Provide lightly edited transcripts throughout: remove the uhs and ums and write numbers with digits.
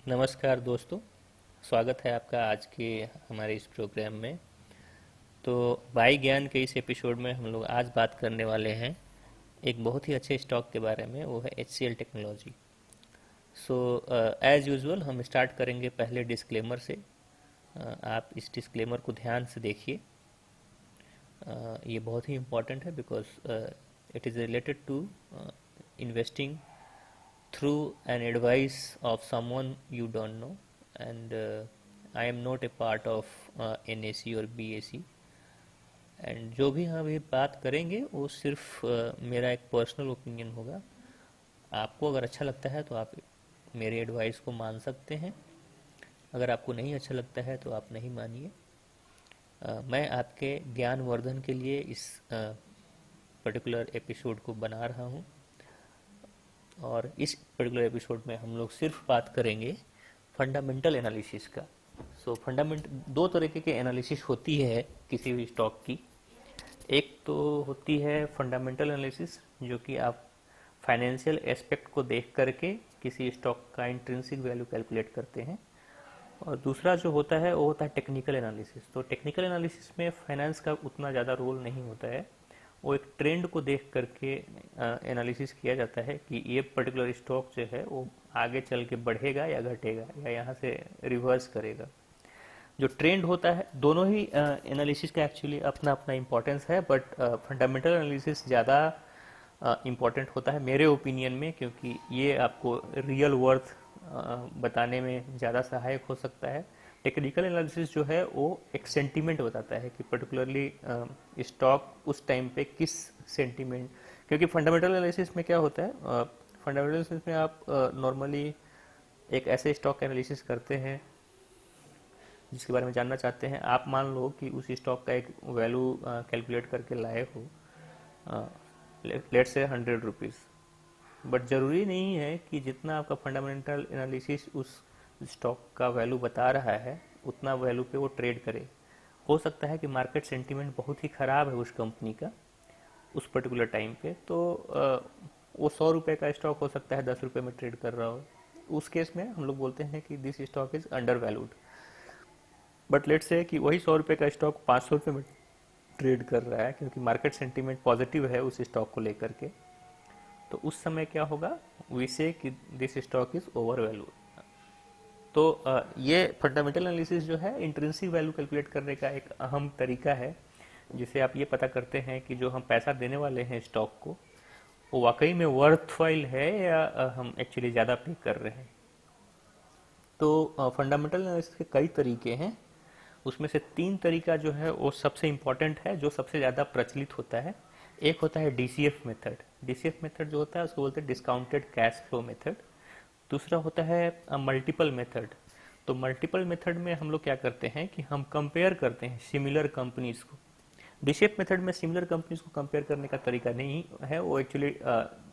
नमस्कार दोस्तों। स्वागत है आपका आज के हमारे इस प्रोग्राम में। तो भाई ज्ञान के इस एपिसोड में हम लोग आज बात करने वाले हैं एक बहुत ही अच्छे स्टॉक के बारे में, वो है HCL technology. So as usual हम स्टार्ट करेंगे पहले डिस्क्लेमर से। आप इस डिस्क्लेमर को ध्यान से देखिए। ये बहुत ही इम्पोर्टेंट है because it is related to investing through an advice of someone you don't know, and I am not a part of NAC और BAC, एंड जो भी हम अभी बात करेंगे वो सिर्फ मेरा एक पर्सनल ओपिनियन होगा। आपको अगर अच्छा लगता है तो आप मेरे एडवाइस को मान सकते हैं, अगर आपको नहीं अच्छा लगता है तो आप नहीं मानिए। मैं आपके ज्ञानवर्धन के लिए इस पर्टिकुलर एपिसोड को बना रहा हूँ, और इस पर्टिकुलर एपिसोड में हम लोग सिर्फ बात करेंगे फंडामेंटल एनालिसिस का। सो फंडामेंट दो तरीके के एनालिसिस होती है किसी भी स्टॉक की। एक तो होती है फंडामेंटल एनालिसिस, जो कि आप फाइनेंशियल एस्पेक्ट को देख करके किसी स्टॉक का इंट्रिंसिक वैल्यू कैलकुलेट करते हैं, और दूसरा जो होता है वो होता है टेक्निकल एनालिसिस। तो टेक्निकल एनालिसिस में फाइनेंस का उतना ज़्यादा रोल नहीं होता है, वो एक ट्रेंड को देख करके एनालिसिस किया जाता है कि ये पर्टिकुलर स्टॉक जो है वो आगे चल के बढ़ेगा या घटेगा या यहाँ से रिवर्स करेगा। जो ट्रेंड होता है, दोनों ही एनालिसिस का एक्चुअली अपना अपना इम्पोर्टेंस है, बट फंडामेंटल एनालिसिस ज़्यादा इम्पोर्टेंट होता है मेरे ओपिनियन में, क्योंकि ये आपको रियल वर्थ बताने में ज़्यादा सहायक हो सकता है। टेक्निकल एनालिसिस जो है वो एक सेंटीमेंट बताता है कि पर्टिकुलरली स्टॉक उस टाइम पे किस सेंटीमेंट, क्योंकि फंडामेंटल एनालिसिस में क्या होता है, फंडामेंटल एनालिसिस में आप नॉर्मली एक ऐसे स्टॉक का एनालिसिस करते हैं जिसके बारे में जानना चाहते हैं। आप मान लो कि उस स्टॉक का एक वैल्यू कैलकुलेट करके लाए हो, लेट से 100 रुपीज़, बट ज़रूरी नहीं है कि जितना आपका फंडामेंटल एनालिसिस उस स्टॉक का वैल्यू बता रहा है उतना वैल्यू पे वो ट्रेड करे। हो सकता है कि मार्केट सेंटीमेंट बहुत ही ख़राब है उस कंपनी का उस पर्टिकुलर टाइम पे, तो वो 100 रुपये का स्टॉक हो सकता है 10 रुपये में ट्रेड कर रहा हो। उस केस में हम लोग बोलते हैं कि this stock is under valued. But let से कि वही 100 रुपये का स्टॉक 500 रुपये में ट्रेड कर रहा है, क्योंकि मार्केट सेंटीमेंट पॉजिटिव है उस स्टॉक को लेकर के, तो उस समय क्या होगा, वी से कि this stock is over value. तो ये फंडामेंटल एनालिसिस जो है इंट्रिंसिक वैल्यू कैलकुलेट करने का एक अहम तरीका है, जिसे आप ये पता करते हैं कि जो हम पैसा देने वाले हैं स्टॉक को, वो वाकई में वर्थवाइल है या हम एक्चुअली ज़्यादा पे कर रहे हैं। तो फंडामेंटल एनालिसिस के कई तरीके हैं, उसमें से 3 तरीका जो है वो सबसे इम्पॉर्टेंट है, जो सबसे ज़्यादा प्रचलित होता है। एक होता है DCF मेथड। DCF मेथड जो होता है उसको बोलते हैं डिस्काउंटेड कैश फ्लो मेथड। दूसरा होता है मल्टीपल मेथड। तो मल्टीपल मेथड में हम लोग क्या करते हैं कि हम कंपेयर करते हैं सिमिलर कंपनीज को। DCF मेथड में सिमिलर कंपनीज को कंपेयर करने का तरीका नहीं है, वो actually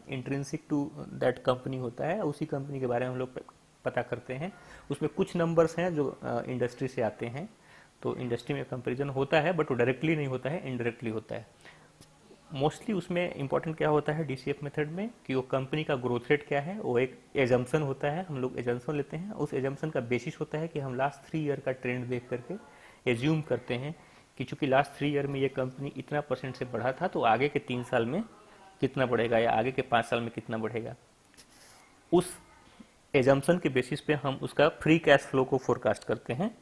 intrinsic to that company होता है, उसी कंपनी के बारे में हम लोग पता करते हैं। उसमें कुछ नंबर्स हैं जो इंडस्ट्री से आते हैं, तो इंडस्ट्री में कंपैरिजन होता है, बट वो डायरेक्टली नहीं होता है, इनडायरेक्टली होता है। मोस्टली उसमें इंपॉर्टेंट क्या होता है DCF मेथड में, कि वो कंपनी का ग्रोथ रेट क्या है, वो एक एजम्पशन होता है, हम लोग एजम्पशन लेते हैं। उस एजम्पशन का बेसिस होता है कि हम लास्ट 3 ईयर का ट्रेंड देख करके एज्यूम करते हैं कि चूंकि लास्ट 3 ईयर में ये कंपनी इतना परसेंट से बढ़ा था, तो आगे के 3 साल में कितना बढ़ेगा या आगे के 5 साल में कितना बढ़ेगा। उस एजम्पशन के बेसिस पे हम उसका फ्री कैश फ्लो को फोरकास्ट करते हैं,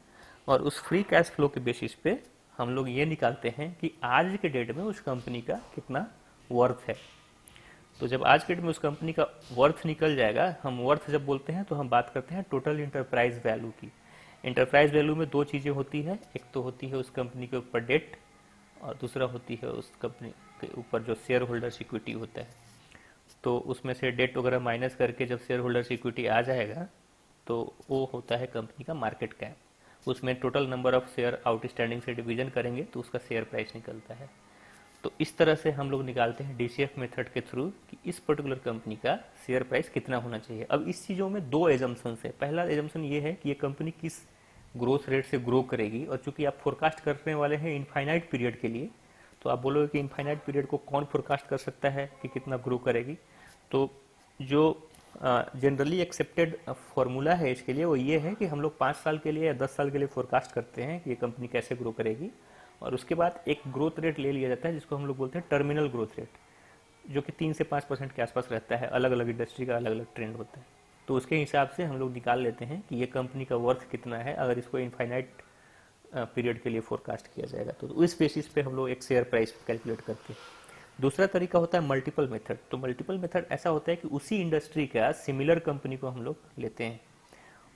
और उस फ्री कैश फ्लो के बेसिस पे हम लोग ये निकालते हैं कि आज के डेट में उस कंपनी का कितना वर्थ है। तो जब आज के डेट में उस कंपनी का वर्थ निकल जाएगा, हम वर्थ जब बोलते हैं तो हम बात करते हैं टोटल इंटरप्राइज वैल्यू की। इंटरप्राइज वैल्यू में 2 चीज़ें होती है, एक तो होती है उस कंपनी के ऊपर डेट, और दूसरा होती है उस कंपनी के ऊपर जो शेयर होल्डर्स इक्विटी होता है। तो उसमें से डेट वगैरह माइनस करके जब शेयर होल्डर्स इक्विटी आ जाएगा, तो वो होता है कंपनी का मार्केट कैप। उसमें total number of share outstanding से डिवीजन करेंगे तो उसका शेयर प्राइस निकलता है। तो इस तरह से हम लोग निकालते हैं DCF मेथड के थ्रू कि इस पर्टिकुलर कंपनी का शेयर प्राइस कितना होना चाहिए। अब इस चीज़ों में 2 एजम्पन्स है। पहला एजम्पन ये है कि ये कंपनी किस ग्रोथ रेट से ग्रो करेगी, और चूंकि आप फोरकास्ट करने वाले हैं इनफाइनाइट पीरियड के लिए, तो आप बोलोगे कि इनफाइनाइट पीरियड को कौन फोरकास्ट कर सकता है कि कितना ग्रो करेगी। तो जो जनरली एक्सेप्टेड फॉर्मूला है इसके लिए, वो ये है कि हम लोग 5 साल के लिए या 10 साल के लिए फोरकास्ट करते हैं कि ये कंपनी कैसे ग्रो करेगी, और उसके बाद एक ग्रोथ रेट ले लिया जाता है जिसको हम लोग बोलते हैं टर्मिनल ग्रोथ रेट, जो कि 3 से 5% के आसपास रहता है। अलग अलग इंडस्ट्री का अलग अलग ट्रेंड होता है, तो उसके हिसाब से हम लोग निकाल लेते हैं कि ये कंपनी का वर्थ कितना है अगर इसको इनफाइनाइट पीरियड के लिए फोरकास्ट किया जाएगा, तो उस बेसिस पे हम लोग एक शेयर प्राइस कैलकुलेट करते हैं। दूसरा तरीका होता है मल्टीपल मेथड। तो मल्टीपल मेथड ऐसा होता है कि उसी इंडस्ट्री का सिमिलर कंपनी को हम लोग लेते हैं,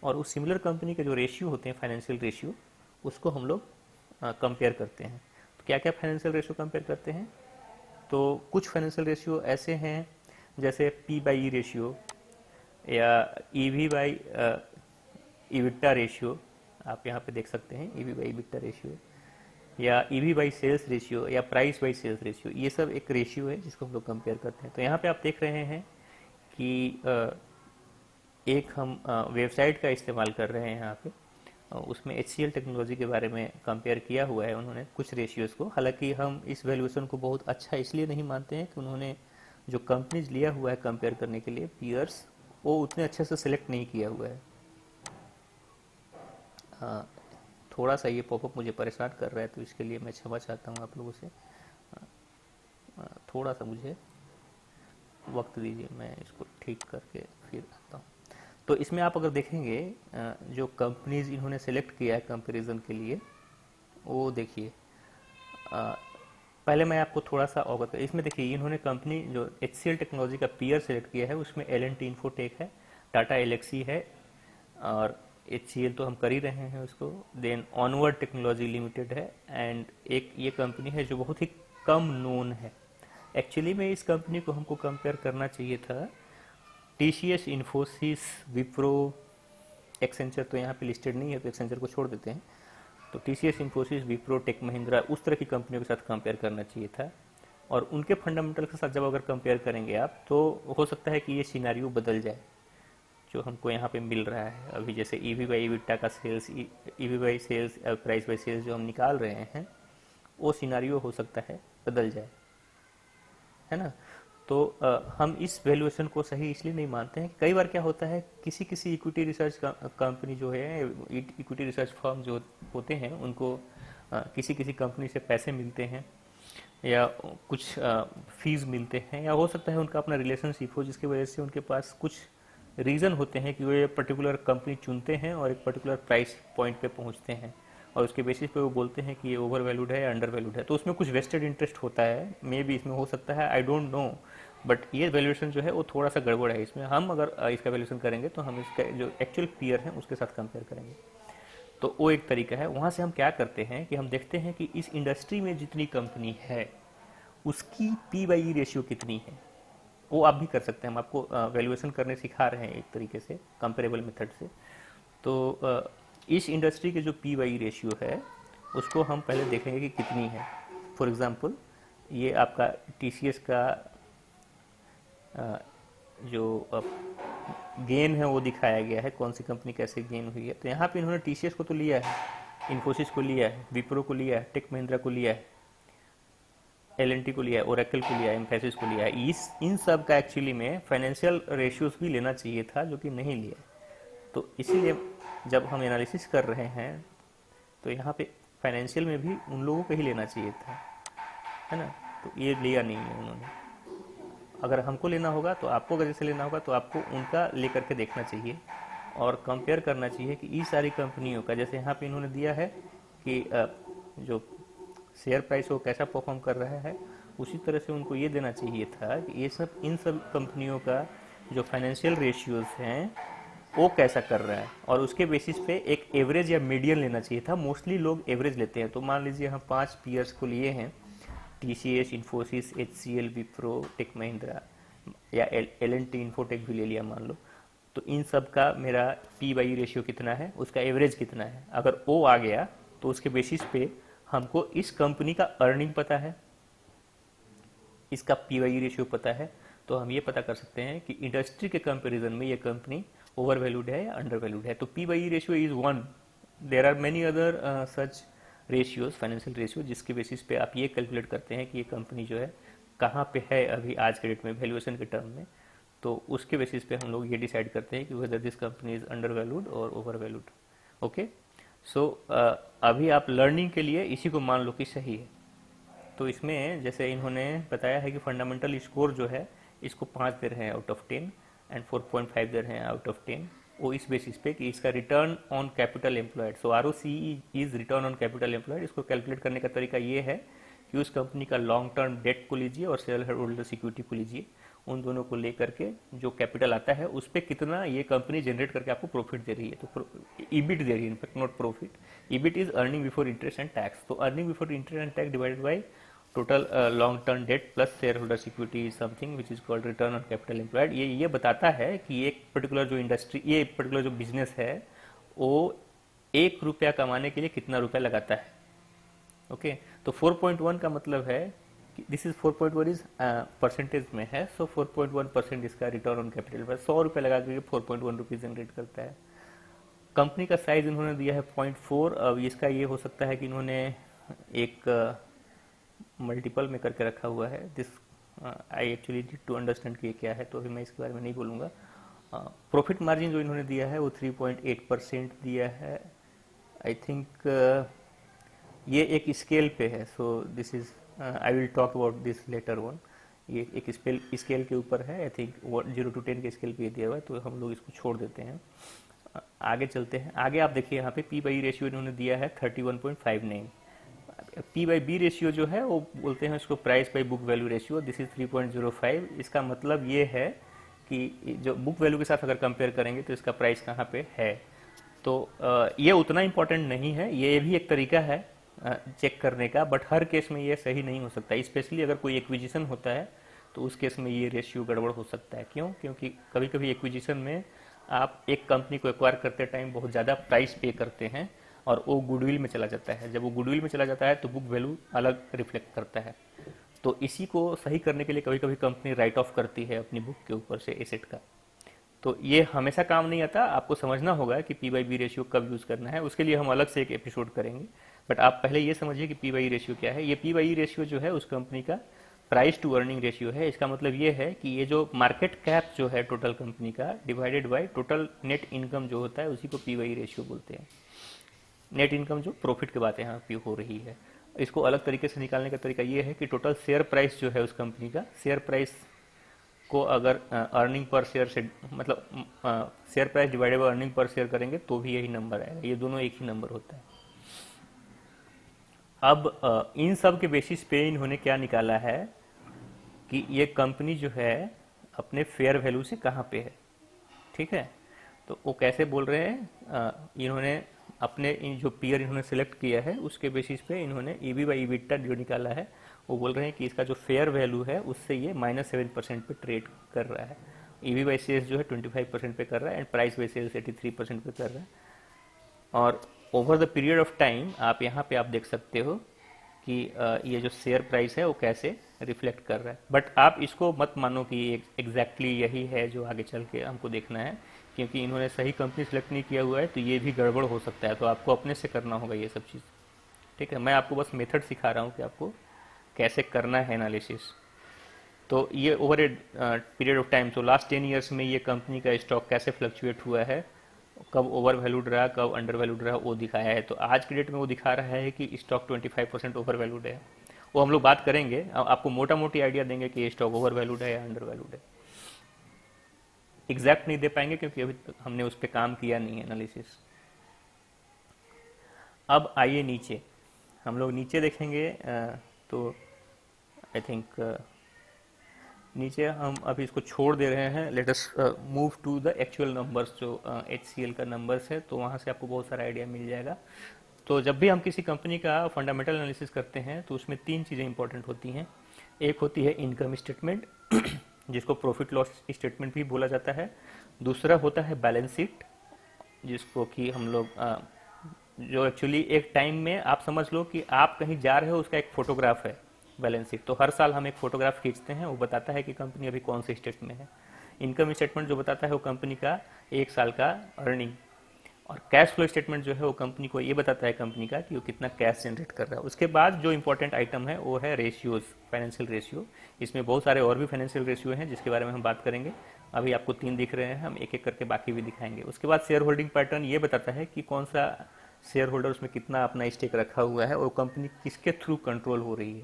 और उस सिमिलर कंपनी के जो रेशियो होते हैं, फाइनेंशियल रेशियो, उसको हम लोग कंपेयर करते हैं। तो क्या क्या फाइनेंशियल रेशियो कंपेयर करते हैं? तो कुछ फाइनेंशियल रेशियो ऐसे हैं जैसे पी बाई ई रेशियो, या ईवी बाई इविट्टा रेशियो, आप यहाँ पे देख सकते हैं ईवी बाई इविट्टा रेशियो, या ईवी बाई सेल्स रेशियो, या प्राइस बाई सेल्स रेशियो। ये सब एक रेशियो है जिसको हम लोग कंपेयर करते हैं। तो यहाँ पे आप देख रहे हैं कि एक हम वेबसाइट का इस्तेमाल कर रहे हैं यहाँ पे, उसमें HCL टेक्नोलॉजी के बारे में कंपेयर किया हुआ है उन्होंने कुछ रेशियोज़ को। हालांकि हम इस वैल्यूएशन को बहुत अच्छा इसलिए नहीं मानते हैं कि उन्होंने जो कंपनीज लिया हुआ है कंपेयर करने के लिए पीयर्स, वो उतने अच्छे से सिलेक्ट नहीं किया हुआ है। थोड़ा सा ये पॉपअप मुझे परेशान कर रहा है, तो इसके लिए मैं क्षमा चाहता हूँ आप लोगों से। थोड़ा सा मुझे वक्त दीजिए, मैं इसको ठीक करके फिर आता हूँ। तो इसमें आप अगर देखेंगे जो कंपनीज इन्होंने सेलेक्ट किया है कंपैरिजन के लिए, वो देखिए। पहले मैं आपको थोड़ा सा अवगत कर, इसमें देखिए इन्होंने कंपनी जो HCL टेक्नोलॉजी का पीयर सेलेक्ट किया है उसमें L&T इन्फोटेक है, टाटा एलेक्सी है, और HCL तो हम कर ही रहे हैं उसको, देन ऑनवर्ड टेक्नोलॉजी लिमिटेड है, एंड एक ये कंपनी है जो बहुत ही कम नोन है। एक्चुअली में इस कंपनी को हमको कंपेयर करना चाहिए था TCS, इन्फोसिस, विप्रो, एक्सेंचर तो यहाँ पे लिस्टेड नहीं है तो एक्सेंचर को छोड़ देते हैं। तो TCS, इन्फोसिस, विप्रो, टेक महिंद्रा, उस तरह की कंपनियों के साथ कंपेयर करना चाहिए था, और उनके फंडामेंटल के साथ जब अगर कंपेयर करेंगे आप, तो हो सकता है कि ये सिनारियो बदल जाए जो हमको यहाँ पे मिल रहा है अभी। जैसे ईवी बाई इविट्टा का sales, EV by sales, price by sales जो हम निकाल रहे हैं, वो सिनारियो हो सकता है बदल जाए, है ना। तो हम इस वैल्यूएशन को सही इसलिए नहीं मानते हैं कि कई बार क्या होता है, किसी किसी इक्विटी रिसर्च कंपनी जो है, इक्विटी रिसर्च फर्म जो होते हैं, उनको किसी किसी कंपनी से पैसे मिलते हैं, या कुछ फीस मिलते हैं, या हो सकता है उनका अपना रिलेशनशिप हो जिसकी वजह से उनके पास कुछ रीज़न होते हैं कि वो ये पर्टिकुलर कंपनी चुनते हैं और एक पर्टिकुलर प्राइस पॉइंट पे पहुंचते हैं, और उसके बेसिस पे वो बोलते हैं कि ये ओवर वैल्यूड है या अंडर वैल्यूड है। तो उसमें कुछ वेस्टेड इंटरेस्ट होता है, मे बी इसमें हो सकता है, आई डोंट नो, बट ये वैल्यूएशन जो है वो थोड़ा सा गड़बड़ है इसमें। हम अगर इसका वैल्यूएशन करेंगे तो हम इसका जो एक्चुअल पीयर है उसके साथ कंपेयर करेंगे। तो वो एक तरीका है। वहाँ से हम क्या करते हैं कि हम देखते हैं कि इस इंडस्ट्री में जितनी कंपनी है उसकी पी बाई ई रेशियो कितनी है। वो आप भी कर सकते हैं, हम आपको वैल्यूएशन करने सिखा रहे हैं एक तरीके से कंपेरेबल मेथड से। तो इस इंडस्ट्री के जो पी बाई ई रेशियो है उसको हम पहले देखेंगे कि कितनी है। फॉर एग्जांपल ये आपका TCS का जो गेन है वो दिखाया गया है, कौन सी कंपनी कैसे गेन हुई है। तो यहाँ पे इन्होंने TCS को तो लिया है, इन्फोसिस को लिया है, विप्रो को लिया है, टेक महिंद्रा को लिया है, L&T को लिया है, ओरेकल को लिया है, एम्फेसिस को लिया है। इस इन सब का एक्चुअली में फाइनेंशियल रेशियोज भी लेना चाहिए था, जो कि नहीं लिया। तो इसीलिए जब हम एनालिसिस कर रहे हैं तो यहाँ पे फाइनेंशियल में भी उन लोगों को ही लेना चाहिए था, है ना। तो ये लिया नहीं है उन्होंने। अगर हमको लेना होगा तो आपको अगर जैसे लेना होगा तो आपको उनका लेकर के देखना चाहिए और कंपेयर करना चाहिए कि इस सारी कंपनियों का, जैसे यहाँ पे इन्होंने दिया है कि जो शेयर प्राइस वो कैसा परफॉर्म कर रहा है, उसी तरह से उनको ये देना चाहिए था कि ये सब इन सब कंपनियों का जो फाइनेंशियल रेशियोज हैं वो कैसा कर रहा है, और उसके बेसिस पे एक एवरेज या मीडियन लेना चाहिए था। मोस्टली लोग एवरेज लेते हैं। तो मान लीजिए हम 5 पीयर्स को लिए हैं, TCS, इन्फोसिस, HCL, विप्रो, टेक महिंद्रा, या L&T इन्फोटेक भी ले लिया मान लो। तो इन सब का मेरा पी बाई रेशियो कितना है, उसका एवरेज कितना है। अगर वो आ गया तो उसके बेसिस पे हमको इस कंपनी का अर्निंग पता है, इसका पी बाई रेशियो पता है, तो हम ये पता कर सकते हैं कि इंडस्ट्री के कंपैरिजन में ये कंपनी ओवर वैल्यूड है या अंडर वैल्यूड है। तो P by ratio is one. There are many other such ratios, financial ratio, जिसके बेसिस पे आप ये कैलकुलेट करते हैं कि ये कंपनी जो है कहाँ पे है अभी आज के डेट में वैल्यूएशन के टर्म में। तो उसके बेसिस पे हम लोग ये डिसाइड करते हैं कि whether this company is under valued और ओवर वैल्यूड। ओके, सो अभी आप लर्निंग के लिए इसी को मान लो कि सही है। तो इसमें जैसे इन्होंने बताया है कि फंडामेंटल स्कोर जो है इसको 5 दे रहे हैं आउट ऑफ 10 एंड 4.5 दे रहे हैं आउट ऑफ 10। वो इस बेसिस पे कि इसका return on capital employed, so R O C is return on capital employed. इसको कैलकुलेट करने का तरीका ये है कि उस कंपनी का लॉन्ग टर्म डेट को लीजिए और शेयर होल्डर सिक्योरिटी को लीजिए, उन दोनों को लेकर के जो कैपिटल आता है उस पर कितना ये कंपनी जनरेट करके आपको प्रॉफिट दे रही है। तो ईबिट दे रही है, in fact not profit. EBIT is earning before interest and tax. तो earning before interest and tax divided by total long term debt plus share holder security is something which is called return on capital employed. ये बताता है कि एक particular जो industry, ये particular जो business है वो 1 रुपया कमाने के लिए कितना रुपया लगाता है। ओके, तो 4.1 का मतलब है दिस इज 4.1 इज परसेंटेज में है, सो 4.1% इसका रिटर्न ऑन कैपिटल पर 100 रुपये लगा करके 4.1 रुपीज जनरेट करता है। कंपनी का साइज इन्होंने दिया है 0.4। अब इसका ये हो सकता है कि इन्होंने एक मल्टीपल में करके रखा हुआ है। This I actually need to understand कि ये क्या है, तो अभी मैं इसके बारे में नहीं बोलूँगा। प्रॉफिट मार्जिन जो इन्होंने दिया है वो 3.8% दिया है। आई थिंक ये एक स्केल पे है, so this is I will talk about this later one. ये एक स्केल के ऊपर है, आई थिंक 0 to 10 के स्केल पे दिया हुआ है, तो हम लोग इसको छोड़ देते हैं। आगे चलते हैं। आगे आप देखिए यहाँ पे पी बाई रेशियो इन्होंने दिया है 31.59। पी बाई बी रेशियो जो है वो बोलते हैं इसको price by book value ratio, this is 3.05। इसका मतलब ये है कि जो बुक वैल्यू के साथ अगर कंपेयर करेंगे तो इसका प्राइस कहाँ पे है। तो ये उतना इम्पोर्टेंट नहीं है, ये भी एक तरीका है चेक करने का, बट हर केस में ये सही नहीं हो सकता। स्पेशली अगर कोई एक्विजिशन होता है तो उस केस में ये रेशियो गड़बड़ हो सकता है। क्यों? क्योंकि कभी कभी एक्विजिशन में आप एक कंपनी को एक्वायर करते टाइम बहुत ज़्यादा प्राइस पे करते हैं और वो गुडविल में चला जाता है। जब वो गुडविल में चला जाता है तो बुक वैल्यू अलग रिफ्लेक्ट करता है। तो इसी को सही करने के लिए कभी कभी कंपनी राइट ऑफ करती है अपनी बुक के ऊपर से एसेट का। तो ये हमेशा काम नहीं आता, आपको समझना होगा कि पी बाई बी रेशियो कब यूज़ करना है, उसके लिए हम अलग से एक एपिसोड करेंगे। बट आप पहले ये समझिए कि पी बाई रेशियो क्या है। ये पी बाई रेशियो जो है उस कंपनी का प्राइस टू अर्निंग रेशियो है। इसका मतलब ये है कि ये जो मार्केट कैप जो है टोटल कंपनी का divided by total net income जो होता है उसी को पी बाई रेशियो बोलते हैं। नेट इनकम जो प्रॉफिट की बात यहाँ पे हो रही है, इसको अलग तरीके से निकालने का तरीका ये है कि टोटल शेयर प्राइस जो है उस कंपनी का, शेयर प्राइस को अगर अर्निंग पर शेयर से मतलब share price divided by earning per share करेंगे तो भी यही नंबर आएगा। ये दोनों एक ही नंबर होता है। अब इन सब के बेसिस पे इन्होंने क्या निकाला है कि ये कंपनी जो है अपने फेयर वैल्यू से कहाँ पे है। ठीक है, तो वो कैसे बोल रहे हैं, इन्होंने अपने इन जो पीयर इन्होंने सिलेक्ट किया है उसके बेसिस पे इन्होंने ईबी बाई ईबिटा जो निकाला है वो बोल रहे हैं कि इसका जो फेयर वैल्यू है उससे ये -7% पे ट्रेड कर रहा है। ईबी बाई सेल्स जो है 25% पे कर रहा है एंड प्राइस बाई सेल्स 83% पे कर रहा है। और over the period of time आप यहाँ पे आप देख सकते हो कि ये जो शेयर प्राइस है वो कैसे रिफ्लेक्ट कर रहा है। बट आप इसको मत मानो कि एग्जैक्टली यही है जो आगे चल के हमको देखना है, क्योंकि इन्होंने सही कंपनी सेलेक्ट नहीं किया हुआ है, तो ये भी गड़बड़ हो सकता है। तो आपको अपने से करना होगा ये सब चीज़। ठीक है, मैं आपको बस मेथड सिखा रहा हूँ कि आपको कैसे करना है एनालिसिस। तो ये over a period of time, तो लास्ट 10 ईयर्स में ये कंपनी का स्टॉक कैसे फ्लक्चुएट हुआ है, कब ओवर वैल्यूड रहा कब अंडर वैल्यूड रहा, वो दिखाया है। तो आज के डेट में वो दिखा रहा है कि स्टॉक 25% ओवर वैल्यूड है। वो हम लोग बात करेंगे, आपको मोटा मोटी आइडिया देंगे कि ये स्टॉक ओवर वैल्यूड है या अंडर वैल्यूड है। एग्जैक्ट नहीं दे पाएंगे क्योंकि अभी तक हमने उस पर काम किया नहीं है एनालिसिस। अब आइए नीचे, हम लोग नीचे देखेंगे। तो आई थिंक नीचे हम अभी इसको छोड़ दे रहे हैं। Let us move to the actual numbers, जो HCL का नंबर्स है, तो वहाँ से आपको बहुत सारा आइडिया मिल जाएगा। तो जब भी हम किसी कंपनी का फंडामेंटल एनालिसिस करते हैं तो उसमें 3 चीज़ें इंपॉर्टेंट होती हैं। एक होती है इनकम स्टेटमेंट जिसको प्रॉफिट लॉस स्टेटमेंट भी बोला जाता है। दूसरा होता है बैलेंस शीट, जिसको कि हम लोग जो एक्चुअली एक टाइम में आप समझ लो कि आप कहीं जा रहे हो उसका एक फोटोग्राफ है बैलेंस शीट। तो हर साल हम एक फोटोग्राफ खींचते हैं, वो बताता है कि कंपनी अभी कौन से स्टेट में है। इनकम स्टेटमेंट जो बताता है वो कंपनी का 1 साल का अर्निंग। और कैश फ्लो स्टेटमेंट जो है वो कंपनी को ये बताता है कंपनी का कि वो कितना कैश जनरेट कर रहा है। उसके बाद जो इंपॉर्टेंट आइटम है वो है रेशियोज, फाइनेंशियल रेशियो। इसमें बहुत सारे और भी फाइनेंशियल रेशियो हैं जिसके बारे में हम बात करेंगे, अभी आपको 3 दिख रहे हैं, हम एक एक करके बाकी भी दिखाएंगे। उसके बाद शेयर होल्डिंग पैटर्न ये बताता है कि कौन सा शेयर होल्डर उसमें कितना अपना स्टेक रखा हुआ है और कंपनी किसके थ्रू कंट्रोल हो रही है।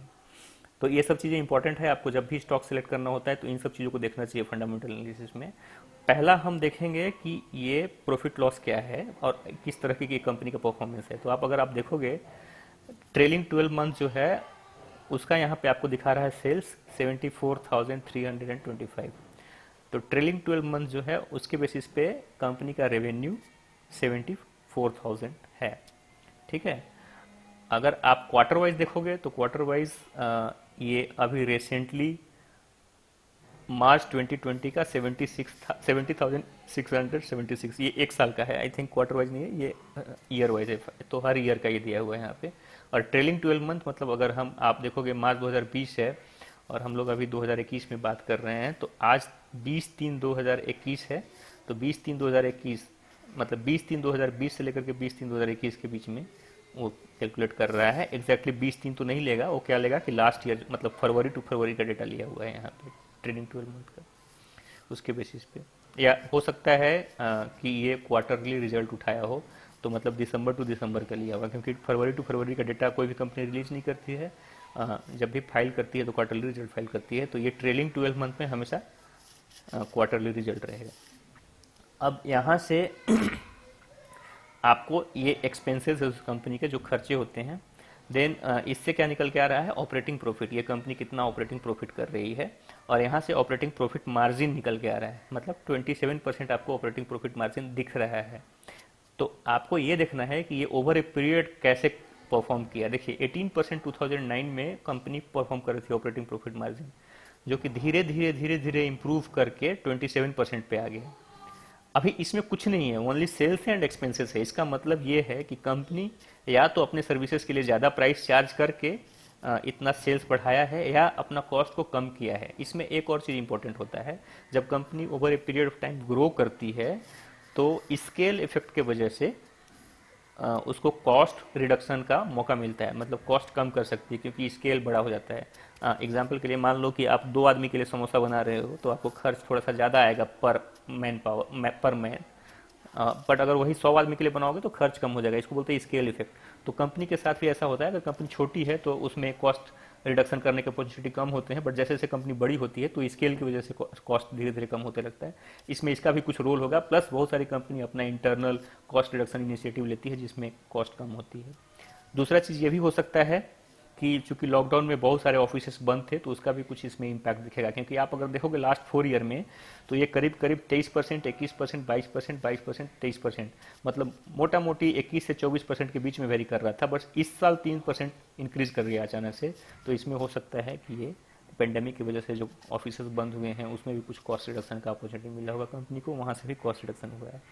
तो ये सब चीज़ें इंपॉर्टेंट है, आपको जब भी स्टॉक सेलेक्ट करना होता है तो इन सब चीज़ों को देखना चाहिए फंडामेंटल एनालिसिस में। पहला हम देखेंगे कि ये प्रॉफिट लॉस क्या है और किस तरह की कंपनी का परफॉर्मेंस है। तो अगर आप देखोगे ट्रेलिंग 12 मंथ जो है उसका यहाँ पे आपको दिखा रहा है सेल्स 74,325। तो ट्रेलिंग 12 मंथ जो है उसके बेसिस पे कंपनी का रेवेन्यू 74,000 है। ठीक है, अगर आप क्वार्टर वाइज देखोगे तो क्वार्टर वाइज ये अभी रिसेंटली मार्च 2020 का 70,676, ये एक साल का है। आई थिंक क्वार्टर वाइज नहीं है, ये ईयर वाइज है, तो हर ईयर का ये दिया हुआ है यहाँ पे। और ट्रेलिंग 12 मंथ मतलब अगर हम आप देखोगे मार्च 2020 है और हम लोग अभी 2021 में बात कर रहे हैं, तो आज 20/3/2021 है। तो 20/3/2021 मतलब 20/3/2020 से लेकर के 20/3/2021 के बीच में वो कैलकुलेट कर रहा है। एग्जैक्टली 20/3 तो नहीं लेगा, वो क्या लेगा कि लास्ट ईयर मतलब फरवरी टू फरवरी का डेटा लिया हुआ है यहाँ पे ट्रेडिंग 12 मंथ का, उसके बेसिस पे। या हो सकता है कि ये क्वार्टरली रिजल्ट उठाया हो, तो मतलब दिसंबर टू दिसंबर का लिया हुआ, क्योंकि फरवरी टू फरवरी का डेटा कोई भी कंपनी रिलीज नहीं करती है। जब भी फाइल करती है तो क्वार्टरली रिजल्ट फाइल करती है, तो ये ट्रेलिंग 12 मंथ में हमेशा क्वार्टरली रिजल्ट रहेगा। अब यहाँ से आपको ये एक्सपेंसेस है उस कंपनी के जो खर्चे होते हैं, देन इससे क्या निकल के आ रहा है ऑपरेटिंग प्रॉफिट, ये कंपनी कितना ऑपरेटिंग प्रॉफिट कर रही है, और यहाँ से ऑपरेटिंग प्रॉफिट मार्जिन निकल के आ रहा है, मतलब 27% आपको ऑपरेटिंग प्रॉफिट मार्जिन दिख रहा है। तो आपको ये देखना है कि ये ओवर ए पीरियड कैसे परफॉर्म किया। देखिए 18% 2009 में कंपनी परफॉर्म कर रही थी ऑपरेटिंग प्रॉफिट मार्जिन, जो कि धीरे धीरे धीरे धीरे इंप्रूव करके 27% पे आ गया। अभी इसमें कुछ नहीं है, ओनली सेल्स एंड एक्सपेंसेस है। इसका मतलब ये है कि कंपनी या तो अपने सर्विसेज के लिए ज़्यादा प्राइस चार्ज करके इतना सेल्स बढ़ाया है, या अपना कॉस्ट को कम किया है। इसमें एक और चीज़ इंपॉर्टेंट होता है, जब company over a period of time grow करती है तो स्केल इफेक्ट के वजह से उसको कॉस्ट रिडक्शन का मौका मिलता है, मतलब कॉस्ट कम कर सकती है क्योंकि स्केल बड़ा हो जाता है। एग्जाम्पल के लिए मान लो कि आप 2 आदमी के लिए समोसा बना रहे हो, तो आपको खर्च थोड़ा सा ज़्यादा आएगा पर मैन पावर पर मैन, बट अगर वही 100 आदमी के लिए बनाओगे तो खर्च कम हो जाएगा। इसको बोलते हैं स्केल इफेक्ट। तो कंपनी के साथ भी ऐसा होता है, अगर कंपनी छोटी है तो उसमें कॉस्ट रिडक्शन करने के अपॉर्चुनिटी कम होते हैं, बट जैसे जैसे कंपनी बड़ी होती है तो स्केल की वजह से कॉस्ट धीरे धीरे कम होते लगता है। इसमें इसका भी कुछ रोल होगा, प्लस बहुत सारी कंपनी अपना इंटरनल कॉस्ट रिडक्शन इनिशिएटिव लेती है जिसमें कॉस्ट कम होती है। दूसरा चीज़ ये भी हो सकता है कि चूंकि लॉकडाउन में बहुत सारे ऑफिसेस बंद थे, तो उसका भी कुछ इसमें इम्पैक्ट दिखेगा, क्योंकि आप अगर देखोगे लास्ट 4 ईयर में तो ये करीब करीब 23%, 21%, 22%, 22%, 23%, मतलब मोटा मोटी 21 से 24% के बीच में वेरी कर रहा था, बस इस साल 3% इंक्रीज कर गया अचानक से। तो इसमें हो सकता है कि ये पेंडेमिक की वजह से जो ऑफिसेज बंद हुए हैं उसमें भी कुछ कॉस्ट रिडक्शन का अपॉर्चुनिटी मिला होगा कंपनी को, वहाँ से भी कॉस्ट रिडक्शन हुआ है।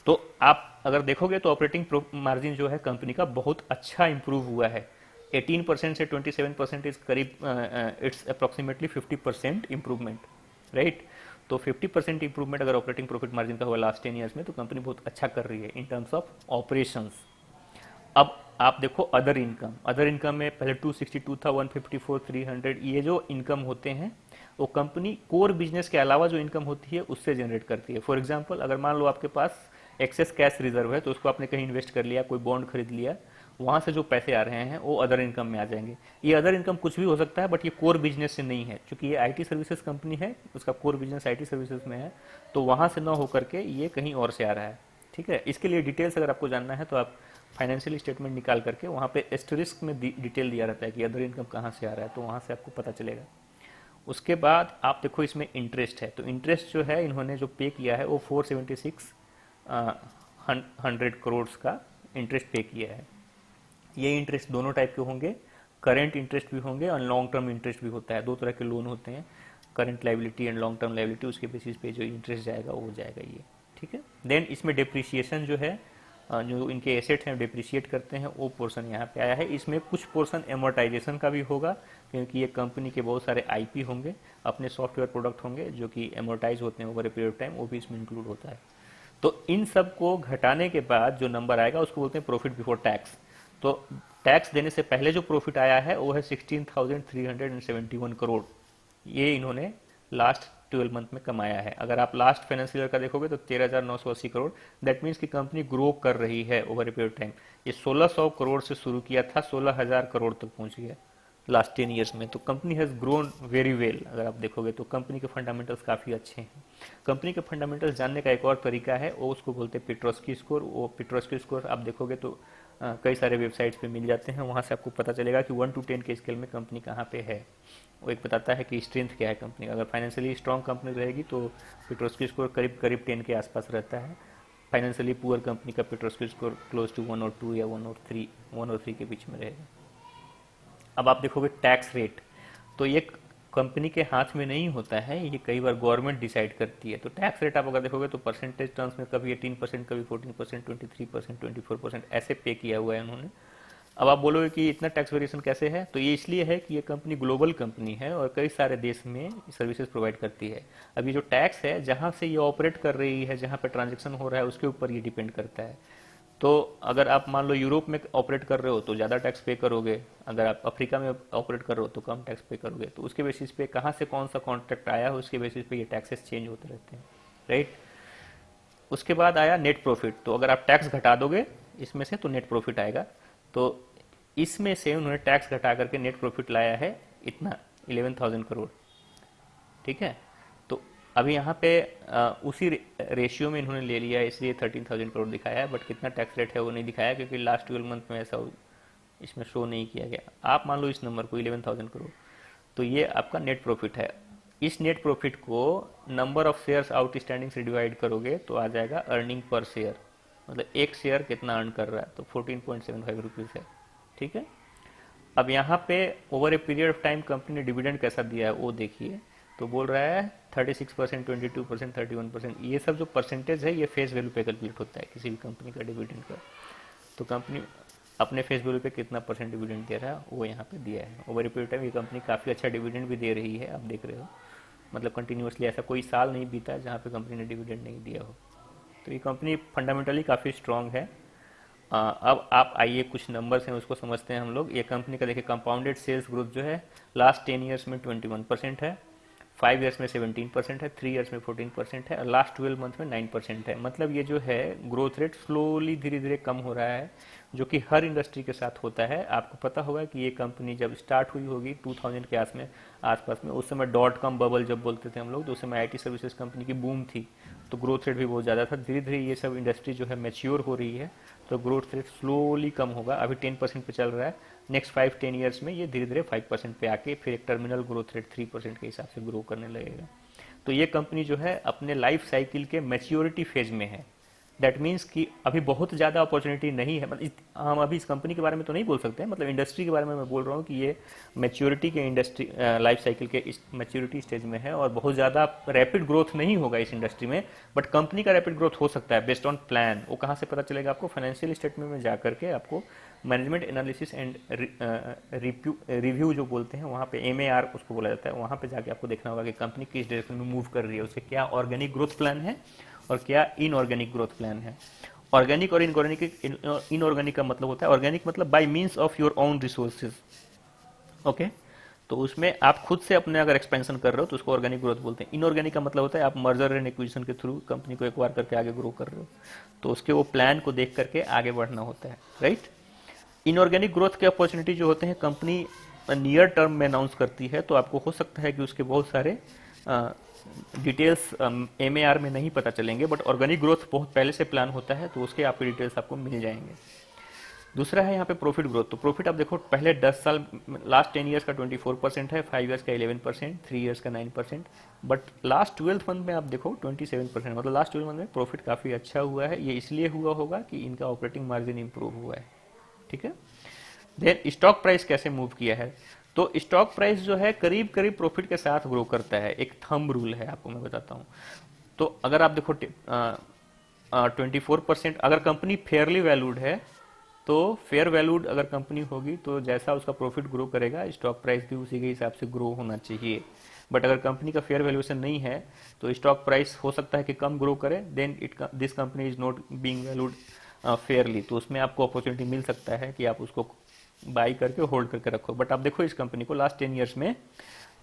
तो आप अगर देखोगे तो ऑपरेटिंग मार्जिन जो है कंपनी का बहुत अच्छा इंप्रूव हुआ है। 18% से 27% इज करीब, इट्स अप्रॉक्सीमेटली 50% इंप्रूवमेंट, राइट। तो 50% इंप्रूवमेंट अगर ऑपरेटिंग प्रॉफिट मार्जिन का हुआ लास्ट 10 ईयर्स में, तो कंपनी बहुत अच्छा कर रही है इन टर्म्स ऑफ ऑपरेशंस। अब आप देखो अदर इनकम, अदर इनकम में पहले 262 था, 154, 300, ये जो इनकम होते हैं वो कंपनी कोर बिजनेस के अलावा जो इनकम होती है उससे जनरेट करती है। फॉर एग्जांपल अगर मान लो आपके पास एक्सेस कैश रिजर्व है, तो उसको आपने कहीं इन्वेस्ट कर लिया, कोई बॉन्ड खरीद लिया, वहां से जो पैसे आ रहे हैं वो अदर इनकम में आ जाएंगे। ये अदर इनकम कुछ भी हो सकता है, बट ये कोर बिजनेस से नहीं है, क्योंकि ये आईटी सर्विसेज कंपनी है, उसका कोर बिजनेस आईटी सर्विसेज में है, तो वहां से ना होकर के ये कहीं और से आ रहा है। ठीक है, इसके लिए डिटेल्स अगर आपको जानना है तो आप फाइनेंशियल स्टेटमेंट निकाल करके वहाँ पे एस्टरिस्क में डिटेल दिया रहता है कि अदर इनकम कहाँ से आ रहा है, तो वहाँ से आपको पता चलेगा। उसके बाद आप देखो इसमें इंटरेस्ट है, तो इंटरेस्ट जो है इन्होंने जो पे किया है वो 476 100 करोड़ का इंटरेस्ट पे किया है। ये इंटरेस्ट दोनों टाइप के होंगे, करेंट इंटरेस्ट भी होंगे और लॉन्ग टर्म इंटरेस्ट भी होता है। 2 तरह के लोन होते हैं, current liability and long term liability, उसके बेसिस पे जो इंटरेस्ट जाएगा वो जाएगा ये। ठीक है, देन इसमें डिप्रिसिएशन जो है, जो इनके एसेट हैं डिप्रिशिएट करते हैं, वो पोर्शन यहाँ पे आया है। इसमें कुछ पोर्शन एमोर्टाइजेशन का भी होगा, क्योंकि ये कंपनी के बहुत सारे आईपी होंगे, अपने सॉफ्टवेयर प्रोडक्ट होंगे जो कि एमोर्टाइज होते हैं over a period of time, वो भी इसमें इंक्लूड होता है। तो इन सब को घटाने के बाद जो नंबर आएगा उसको बोलते हैं प्रॉफिट बिफोर टैक्स। तो टैक्स देने से पहले जो प्रॉफिट आया है वो है 16,371 करोड़। ये इन्होंने लास्ट 12 मंथ में कमाया है। अगर आप लास्ट फाइनेंशियल ईयर का देखोगे तो 13,980 करोड़। दैट मीन्स कि कंपनी ग्रो कर रही है ओवर ए पीरियड टाइम। ये 1600 करोड़ से शुरू किया था, 16,000 करोड़ तक पहुंच गया लास्ट 10 ईयर्स में। तो company has grown very well. अगर आप देखोगे तो कंपनी के फंडामेंटल्स काफ़ी अच्छे हैं। कंपनी के फंडामेंटल्स जानने का एक और तरीका है, वो उसको बोलते हैं पेट्रोस्की स्कोर। वो पेट्रोस्की स्कोर आप देखोगे तो कई सारे वेबसाइट्स पे मिल जाते हैं, वहाँ से आपको पता चलेगा कि 1 to 10 के स्केल में कंपनी कहाँ पे है। वो एक बताता है कि स्ट्रेंथ क्या है कंपनी का। अगर फाइनेंशियली स्ट्रॉन्ग कंपनी रहेगी तो पेट्रोस्की स्कोर करीब करीब 10 के आसपास रहता है। फाइनेंशियली पुअर कंपनी का पेट्रोस्की स्कोर क्लोज टू 1 और 2 या 1 और 3 के बीच में रहेगा। अब आप देखोगे टैक्स रेट, तो ये कंपनी के हाथ में नहीं होता है, ये कई बार गवर्नमेंट डिसाइड करती है। तो टैक्स रेट आप अगर देखोगे तो परसेंटेज टर्म्स में कभी 18%, कभी 14%, 23%, 24% ऐसे पे किया हुआ है उन्होंने। अब आप बोलोगे कि इतना टैक्स वेरिएशन कैसे है, तो ये इसलिए है कि ये कंपनी ग्लोबल कंपनी है और कई सारे देश में सर्विसेज प्रोवाइड करती है। अब ये जो टैक्स है जहाँ से ये ऑपरेट कर रही है, जहाँ पे ट्रांजेक्शन हो रहा है, उसके ऊपर ये डिपेंड करता है। तो अगर आप मान लो यूरोप में ऑपरेट कर रहे हो तो ज़्यादा टैक्स पे करोगे, अगर आप अफ्रीका में ऑपरेट कर रहे हो तो कम टैक्स पे करोगे। तो उसके बेसिस पे कहाँ से कौन सा कॉन्ट्रैक्ट आया है उसके बेसिस पे ये टैक्सेस चेंज होते रहते हैं, राइट। उसके बाद आया नेट प्रॉफिट। तो अगर आप टैक्स घटा दोगे इसमें से तो नेट प्रॉफिट आएगा। तो इसमें से उन्होंने टैक्स घटा करके नेट प्रॉफिट लाया है इतना 11,000 करोड़, ठीक है। तो अभी यहाँ पे उसी रेशियो में इन्होंने ले लिया है, इसलिए 13,000 करोड़ दिखाया है। बट कितना टैक्स रेट है वो नहीं दिखाया, क्योंकि लास्ट 12 मंथ में ऐसा इसमें शो नहीं किया गया। आप मान लो इस नंबर को 11,000 करोड़, तो ये आपका नेट प्रॉफिट है। इस नेट प्रॉफिट को नंबर ऑफ शेयर्स आउटस्टैंडिंग से डिवाइड करोगे तो आ जाएगा अर्निंग पर शेयर, मतलब एक शेयर कितना अर्न कर रहा है, तो 14.75 रुपीज़ है, ठीक है। अब यहाँ पे over a period of time company ने डिविडेंड कैसा दिया है वो देखिए। तो बोल रहा है 36%, 22%, 31%। ये सब जो परसेंटेज है ये फेस वैल्यू पे कैलकुलेट होता है किसी भी कंपनी का डिविडेंड का। तो कंपनी अपने फेस वैल्यू पे कितना परसेंट डिविडेंड दे रहा है वो यहाँ पे दिया है। ओवर ए पीरियड टाइम ये कंपनी काफ़ी अच्छा डिविडेंड भी दे रही है, आप देख रहे हो। मतलब कंटिन्यूसली ऐसा कोई साल नहीं बीता है जहाँ पे कंपनी ने डिविडेंड नहीं दिया हो। तो ये कंपनी फंडामेंटली काफ़ी स्ट्रांग है। अब आप आइए कुछ नंबर्स हैं उसको समझते हैं हम लोग। ये कंपनी का देखिए कंपाउंडेड सेल्स ग्रोथ जो है लास्ट 10 ईयर्स में 21% है, 5 ईयर्स में 17% है, 3 ईयर्स में 14% है और लास्ट 12 मंथ में 9% है। मतलब ये जो है ग्रोथ रेट स्लोली धीरे धीरे कम हो रहा है, जो कि हर इंडस्ट्री के साथ होता है। आपको पता होगा कि ये कंपनी जब स्टार्ट हुई होगी 2000 के आसपास में, उस समय .com बबल जब बोलते थे हम लोग, तो उस समय आईटी सर्विसेज कंपनी की बूम थी, तो ग्रोथ रेट भी बहुत ज़्यादा था। धीरे धीरे ये सब इंडस्ट्री जो है मैच्योर हो रही है, तो ग्रोथ रेट स्लोली कम होगा। अभी 10% पे चल रहा है, नेक्स्ट 5-10 ईयर्स में ये धीरे धीरे 5% पे आके फिर एक टर्मिनल ग्रोथ रेट 3% के हिसाब से ग्रो करने लगेगा। तो ये कंपनी जो है अपने लाइफ साइकिल के मैच्योरिटी फेज में है। दैट मीन्स कि अभी बहुत ज़्यादा अपॉर्चुनिटी नहीं है। मतलब हम अभी इस कंपनी के बारे में तो नहीं बोल सकते हैं, मतलब इंडस्ट्री के बारे में मैं बोल रहा हूँ कि ये मैच्योरिटी के इंडस्ट्री लाइफ साइकिल के इस मैच्योरिटी स्टेज में है और बहुत ज़्यादा रैपिड ग्रोथ नहीं होगा इस इंडस्ट्री में। बट कंपनी का रैपिड ग्रोथ हो सकता है बेस्ड ऑन प्लान। वो कहाँ से पता चलेगा आपको? फाइनेंशियल स्टेटमेंट में जा करके आपको मैनेजमेंट एनालिसिस एंड रिव्यू जो बोलते हैं, वहाँ पे MAR उसको बोला जाता है, वहाँ पे जाके आपको देखना होगा कि कंपनी किस डायरेक्शन में मूव कर रही है, उसके क्या ऑर्गेनिक ग्रोथ प्लान है और क्या इनऑर्गेनिक ग्रोथ प्लान है। ऑर्गेनिक और इनऑर्गेनिक का मतलब होता है, ऑर्गेनिक मतलब by means of your own resources, okay. तो उसमें आप खुद से अपने अगर एक्सपेंशन कर रहे हो तो उसको ऑर्गेनिक ग्रोथ बोलते हैं। इनऑर्गेनिक का मतलब होता है आप मर्जर एंड एक्विजिशन के थ्रू कंपनी को एक्वायर करके आगे ग्रो कर रहे हो, तो उसके वो प्लान को देख करके आगे बढ़ना होता है, राइट। इनऑर्गेनिक ग्रोथ के अपॉर्चुनिटी जो होते हैं कंपनी नियर टर्म में अनाउंस करती है, तो आपको हो सकता है कि उसके बहुत सारे डिटेल्स MAR में नहीं पता चलेंगे, बट ऑर्गेनिक ग्रोथ बहुत पहले से प्लान होता है, तो उसके आपके डिटेल्स आपको मिल जाएंगे। दूसरा है यहाँ पे प्रॉफिट ग्रोथ। तो प्रॉफिट आप देखो पहले 10 साल, लास्ट 10 ईयर्स का 24% है, 5 ईयर्स का 11%, 3 ईयर्स का 9%, बट लास्ट 12 मंथ में आप देखो 27%। मतलब लास्ट 12 मंथ में प्रॉफिट काफ़ी अच्छा हुआ है। ये इसलिए हुआ होगा कि इनका ऑपरेटिंग मार्जिन इंप्रूव हुआ है, ठीक है। देन स्टॉक प्राइस कैसे मूव किया है? तो स्टॉक प्राइस जो है करीब करीब प्रॉफिट के साथ ग्रो करता है। एक थंब रूल है, आपको मैं बताता हूँ। तो अगर आप देखो 24%, अगर कंपनी फेयरली वैल्यूड है, तो फेयर वैल्यूड अगर कंपनी होगी तो जैसा उसका प्रॉफिट ग्रो करेगा स्टॉक प्राइस भी उसी के हिसाब से ग्रो होना चाहिए। बट अगर कंपनी का फेयर वैल्यूएशन नहीं है तो स्टॉक प्राइस हो सकता है कि कम ग्रो करे, then this company is not being valued fairly. तो उसमें आपको अपॉर्चुनिटी मिल सकता है कि आप उसको बाई करके होल्ड करके रखो। बट आप देखो इस कंपनी को लास्ट 10 ईयर्स में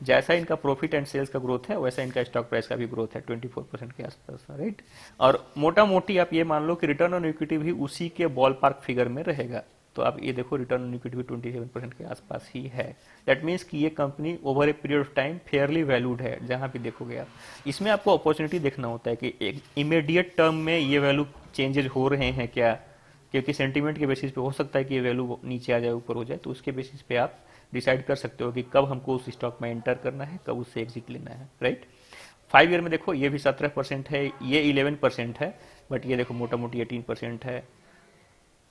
जैसा इनका प्रॉफिट एंड सेल्स का ग्रोथ है वैसा इनका स्टॉक प्राइस का भी ग्रोथ है 24% के आसपास, राइट। और मोटा मोटी आप ये मान लो कि रिटर्न ऑन इक्विटी भी उसी के बॉल पार्क फिगर में रहेगा। तो आप ये देखो रिटर्न ऑन इक्विटी भी 27% के आसपास ही है। दैट मीन्स कि ये company over a period of time Fairlie valued है जहां भी देखोगे आप। इसमें आपको अपॉर्चुनिटी देखना होता है कि एक इमीडिएट टर्म में ये वैल्यू चेंजेस हो रहे हैं क्या, क्योंकि सेंटीमेंट के बेसिस पे हो सकता है कि ये वैल्यू नीचे आ जाए, ऊपर हो जाए, तो उसके बेसिस पे आप डिसाइड कर सकते हो कि कब हमको उस स्टॉक में एंटर करना है, कब उससे एग्जिट लेना है, राइट। 5 ईयर में देखो ये भी 17% है, ये 11% है, बट ये देखो मोटा मोटी 18% है,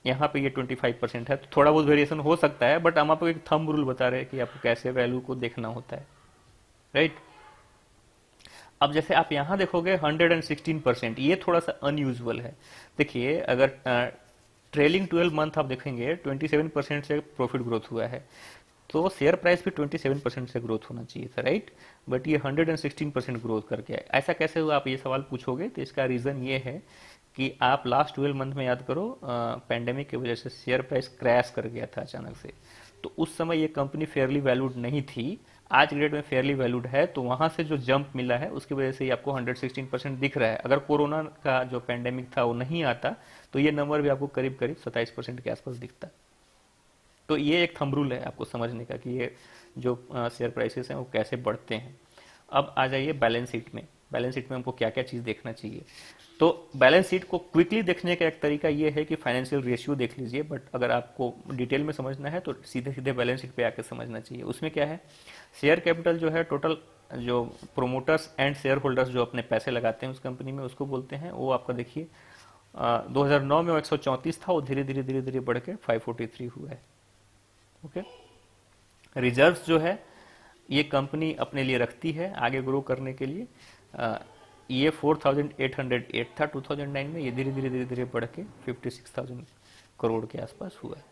यहाँ पे ये 25% है। तो थोड़ा बहुत वेरिएशन हो सकता है, बट हम आपको एक थंब रूल बता रहे हैं कि आपको कैसे वैल्यू को देखना होता है, राइट। अब जैसे आप यहाँ देखोगे 116%, ये थोड़ा सा अनयूजुअल है। देखिए अगर ट्रेलिंग 12 मंथ आप देखेंगे 27% से प्रॉफिट ग्रोथ हुआ है, तो शेयर प्राइस भी 27% से ग्रोथ होना चाहिए था, राइट। बट ये 116% ग्रोथ करके आए, ऐसा कैसे हुआ, आप ये सवाल पूछोगे। तो इसका रीज़न ये है कि आप लास्ट 12 मंथ में याद करो, पैंडेमिक की वजह से शेयर प्राइस क्रैश कर गया था अचानक से। तो उस समय ये कंपनी फेयरली वैल्यूड नहीं थी, आज की डेट में फेयरली वैल्यूड है। तो वहां से जो जंप मिला है उसकी वजह से ही आपको 116% दिख रहा है। अगर कोरोना का जो पैंडेमिक था वो नहीं आता तो ये नंबर भी आपको करीब करीब 27% के आसपास दिखता। तो ये एक थंब रूल है आपको समझने का कि ये जो शेयर प्राइसेस हैं वो कैसे बढ़ते हैं। अब आ जाइए बैलेंस शीट में। बैलेंस शीट में हमको क्या क्या चीज़ देखना चाहिए। तो बैलेंस शीट को क्विकली देखने का एक तरीका ये है कि फाइनेंशियल रेशियो देख लीजिए, बट अगर आपको डिटेल में समझना है तो सीधे सीधे बैलेंस शीट पे आके समझना चाहिए। उसमें क्या है, शेयर कैपिटल जो है टोटल, जो प्रोमोटर्स एंड शेयर होल्डर्स जो अपने पैसे लगाते हैं उस कंपनी में, उसको बोलते हैं। वो आपका देखिए 2009 में वो 134 था, वो धीरे धीरे धीरे धीरे बढ़ के 543 हुआ है। ओके। रिजर्व्स जो है ये कंपनी अपने लिए रखती है आगे ग्रो करने के लिए। ये 4808 था 2009 में, ये धीरे धीरे धीरे धीरे बढ़ के 56,000 करोड़ के आसपास हुआ है।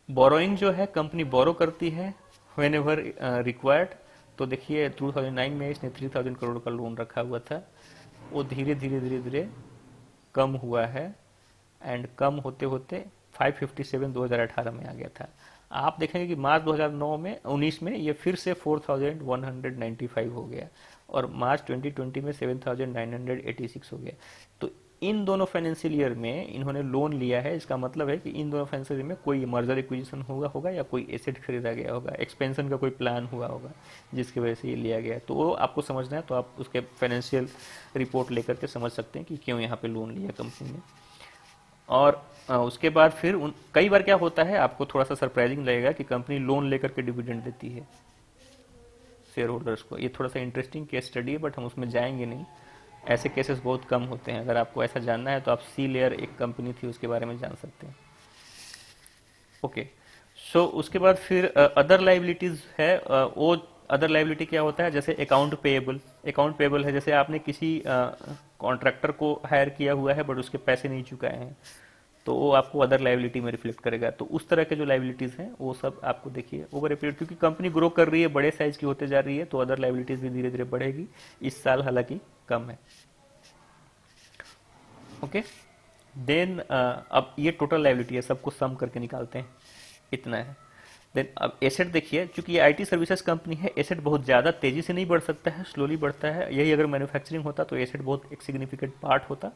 बोरोइंग जो है कंपनी बोरो करती है व्हेन एवर रिक्वायर्ड। तो देखिए 2009 में इसने 3000 करोड़ का लोन रखा हुआ था, वो धीरे धीरे धीरे धीरे कम हुआ है, एंड कम होते होते 557 2018 में आ गया था। आप देखेंगे कि मार्च 2009 में 19 में ये फिर से 4195 हो गया, और मार्च 2020 में 7986 हो गया। तो इन दोनों फाइनेंशियल ईयर में इन्होंने लोन लिया है। इसका मतलब है कि इन दोनों फाइनेंशियल ईयर में कोई मर्जर एक्विजिशन होगा या कोई एसेट खरीदा गया होगा, एक्सपेंशन का कोई प्लान हुआ होगा जिसकी वजह से ये लिया गया है। तो वो आपको समझना है, तो आप उसके फाइनेंशियल रिपोर्ट लेकर के समझ सकते हैं कि क्यों यहाँ पे लोन लिया कंपनी ने। और उसके बाद फिर कई बार क्या होता है, आपको थोड़ा सा सरप्राइजिंग लगेगा कि कंपनी लोन लेकर के डिविडेंड देती है शेयर होल्डर्स को। ये थोड़ा सा इंटरेस्टिंग केस स्टडी है, बट हम उसमें जाएंगे नहीं। ऐसे केसेस बहुत कम होते हैं। अगर आपको ऐसा जानना है तो आप सी लेयर एक कंपनी थी उसके बारे में जान सकते हैं। ओके। सो उसके बाद फिर अदर लाइबिलिटीज है। वो अदर लाइबिलिटी क्या होता है, जैसे अकाउंट पेएबल। अकाउंट पेएबल है जैसे आपने किसी कॉन्ट्रैक्टर को हायर किया हुआ है बट उसके पैसे नहीं चुकाए हैं, तो वो आपको अदर लाइबिलिटी में रिफ्लेक्ट करेगा। तो उस तरह के जो लाइबिलिटीज हैं वो सब आपको देखिए ओवर ए पीरियड, क्योंकि कंपनी ग्रो कर रही है, बड़े साइज की होते जा रही है, तो अदर लाइबिलिटीज भी धीरे धीरे बढ़ेगी। इस साल हालांकि कम है। ओके। देन अब ये टोटल लाइबिलिटी है, सबको सम करके निकालते हैं, इतना है। देन अब एसेट देखिए, क्योंकि ये आईटी सर्विसेज कंपनी है, एसेट बहुत ज़्यादा तेजी से नहीं बढ़ सकता है, स्लोली बढ़ता है। यही अगर मैन्युफैक्चरिंग होता तो एसेट बहुत एक सिग्निफिकेंट पार्ट होता।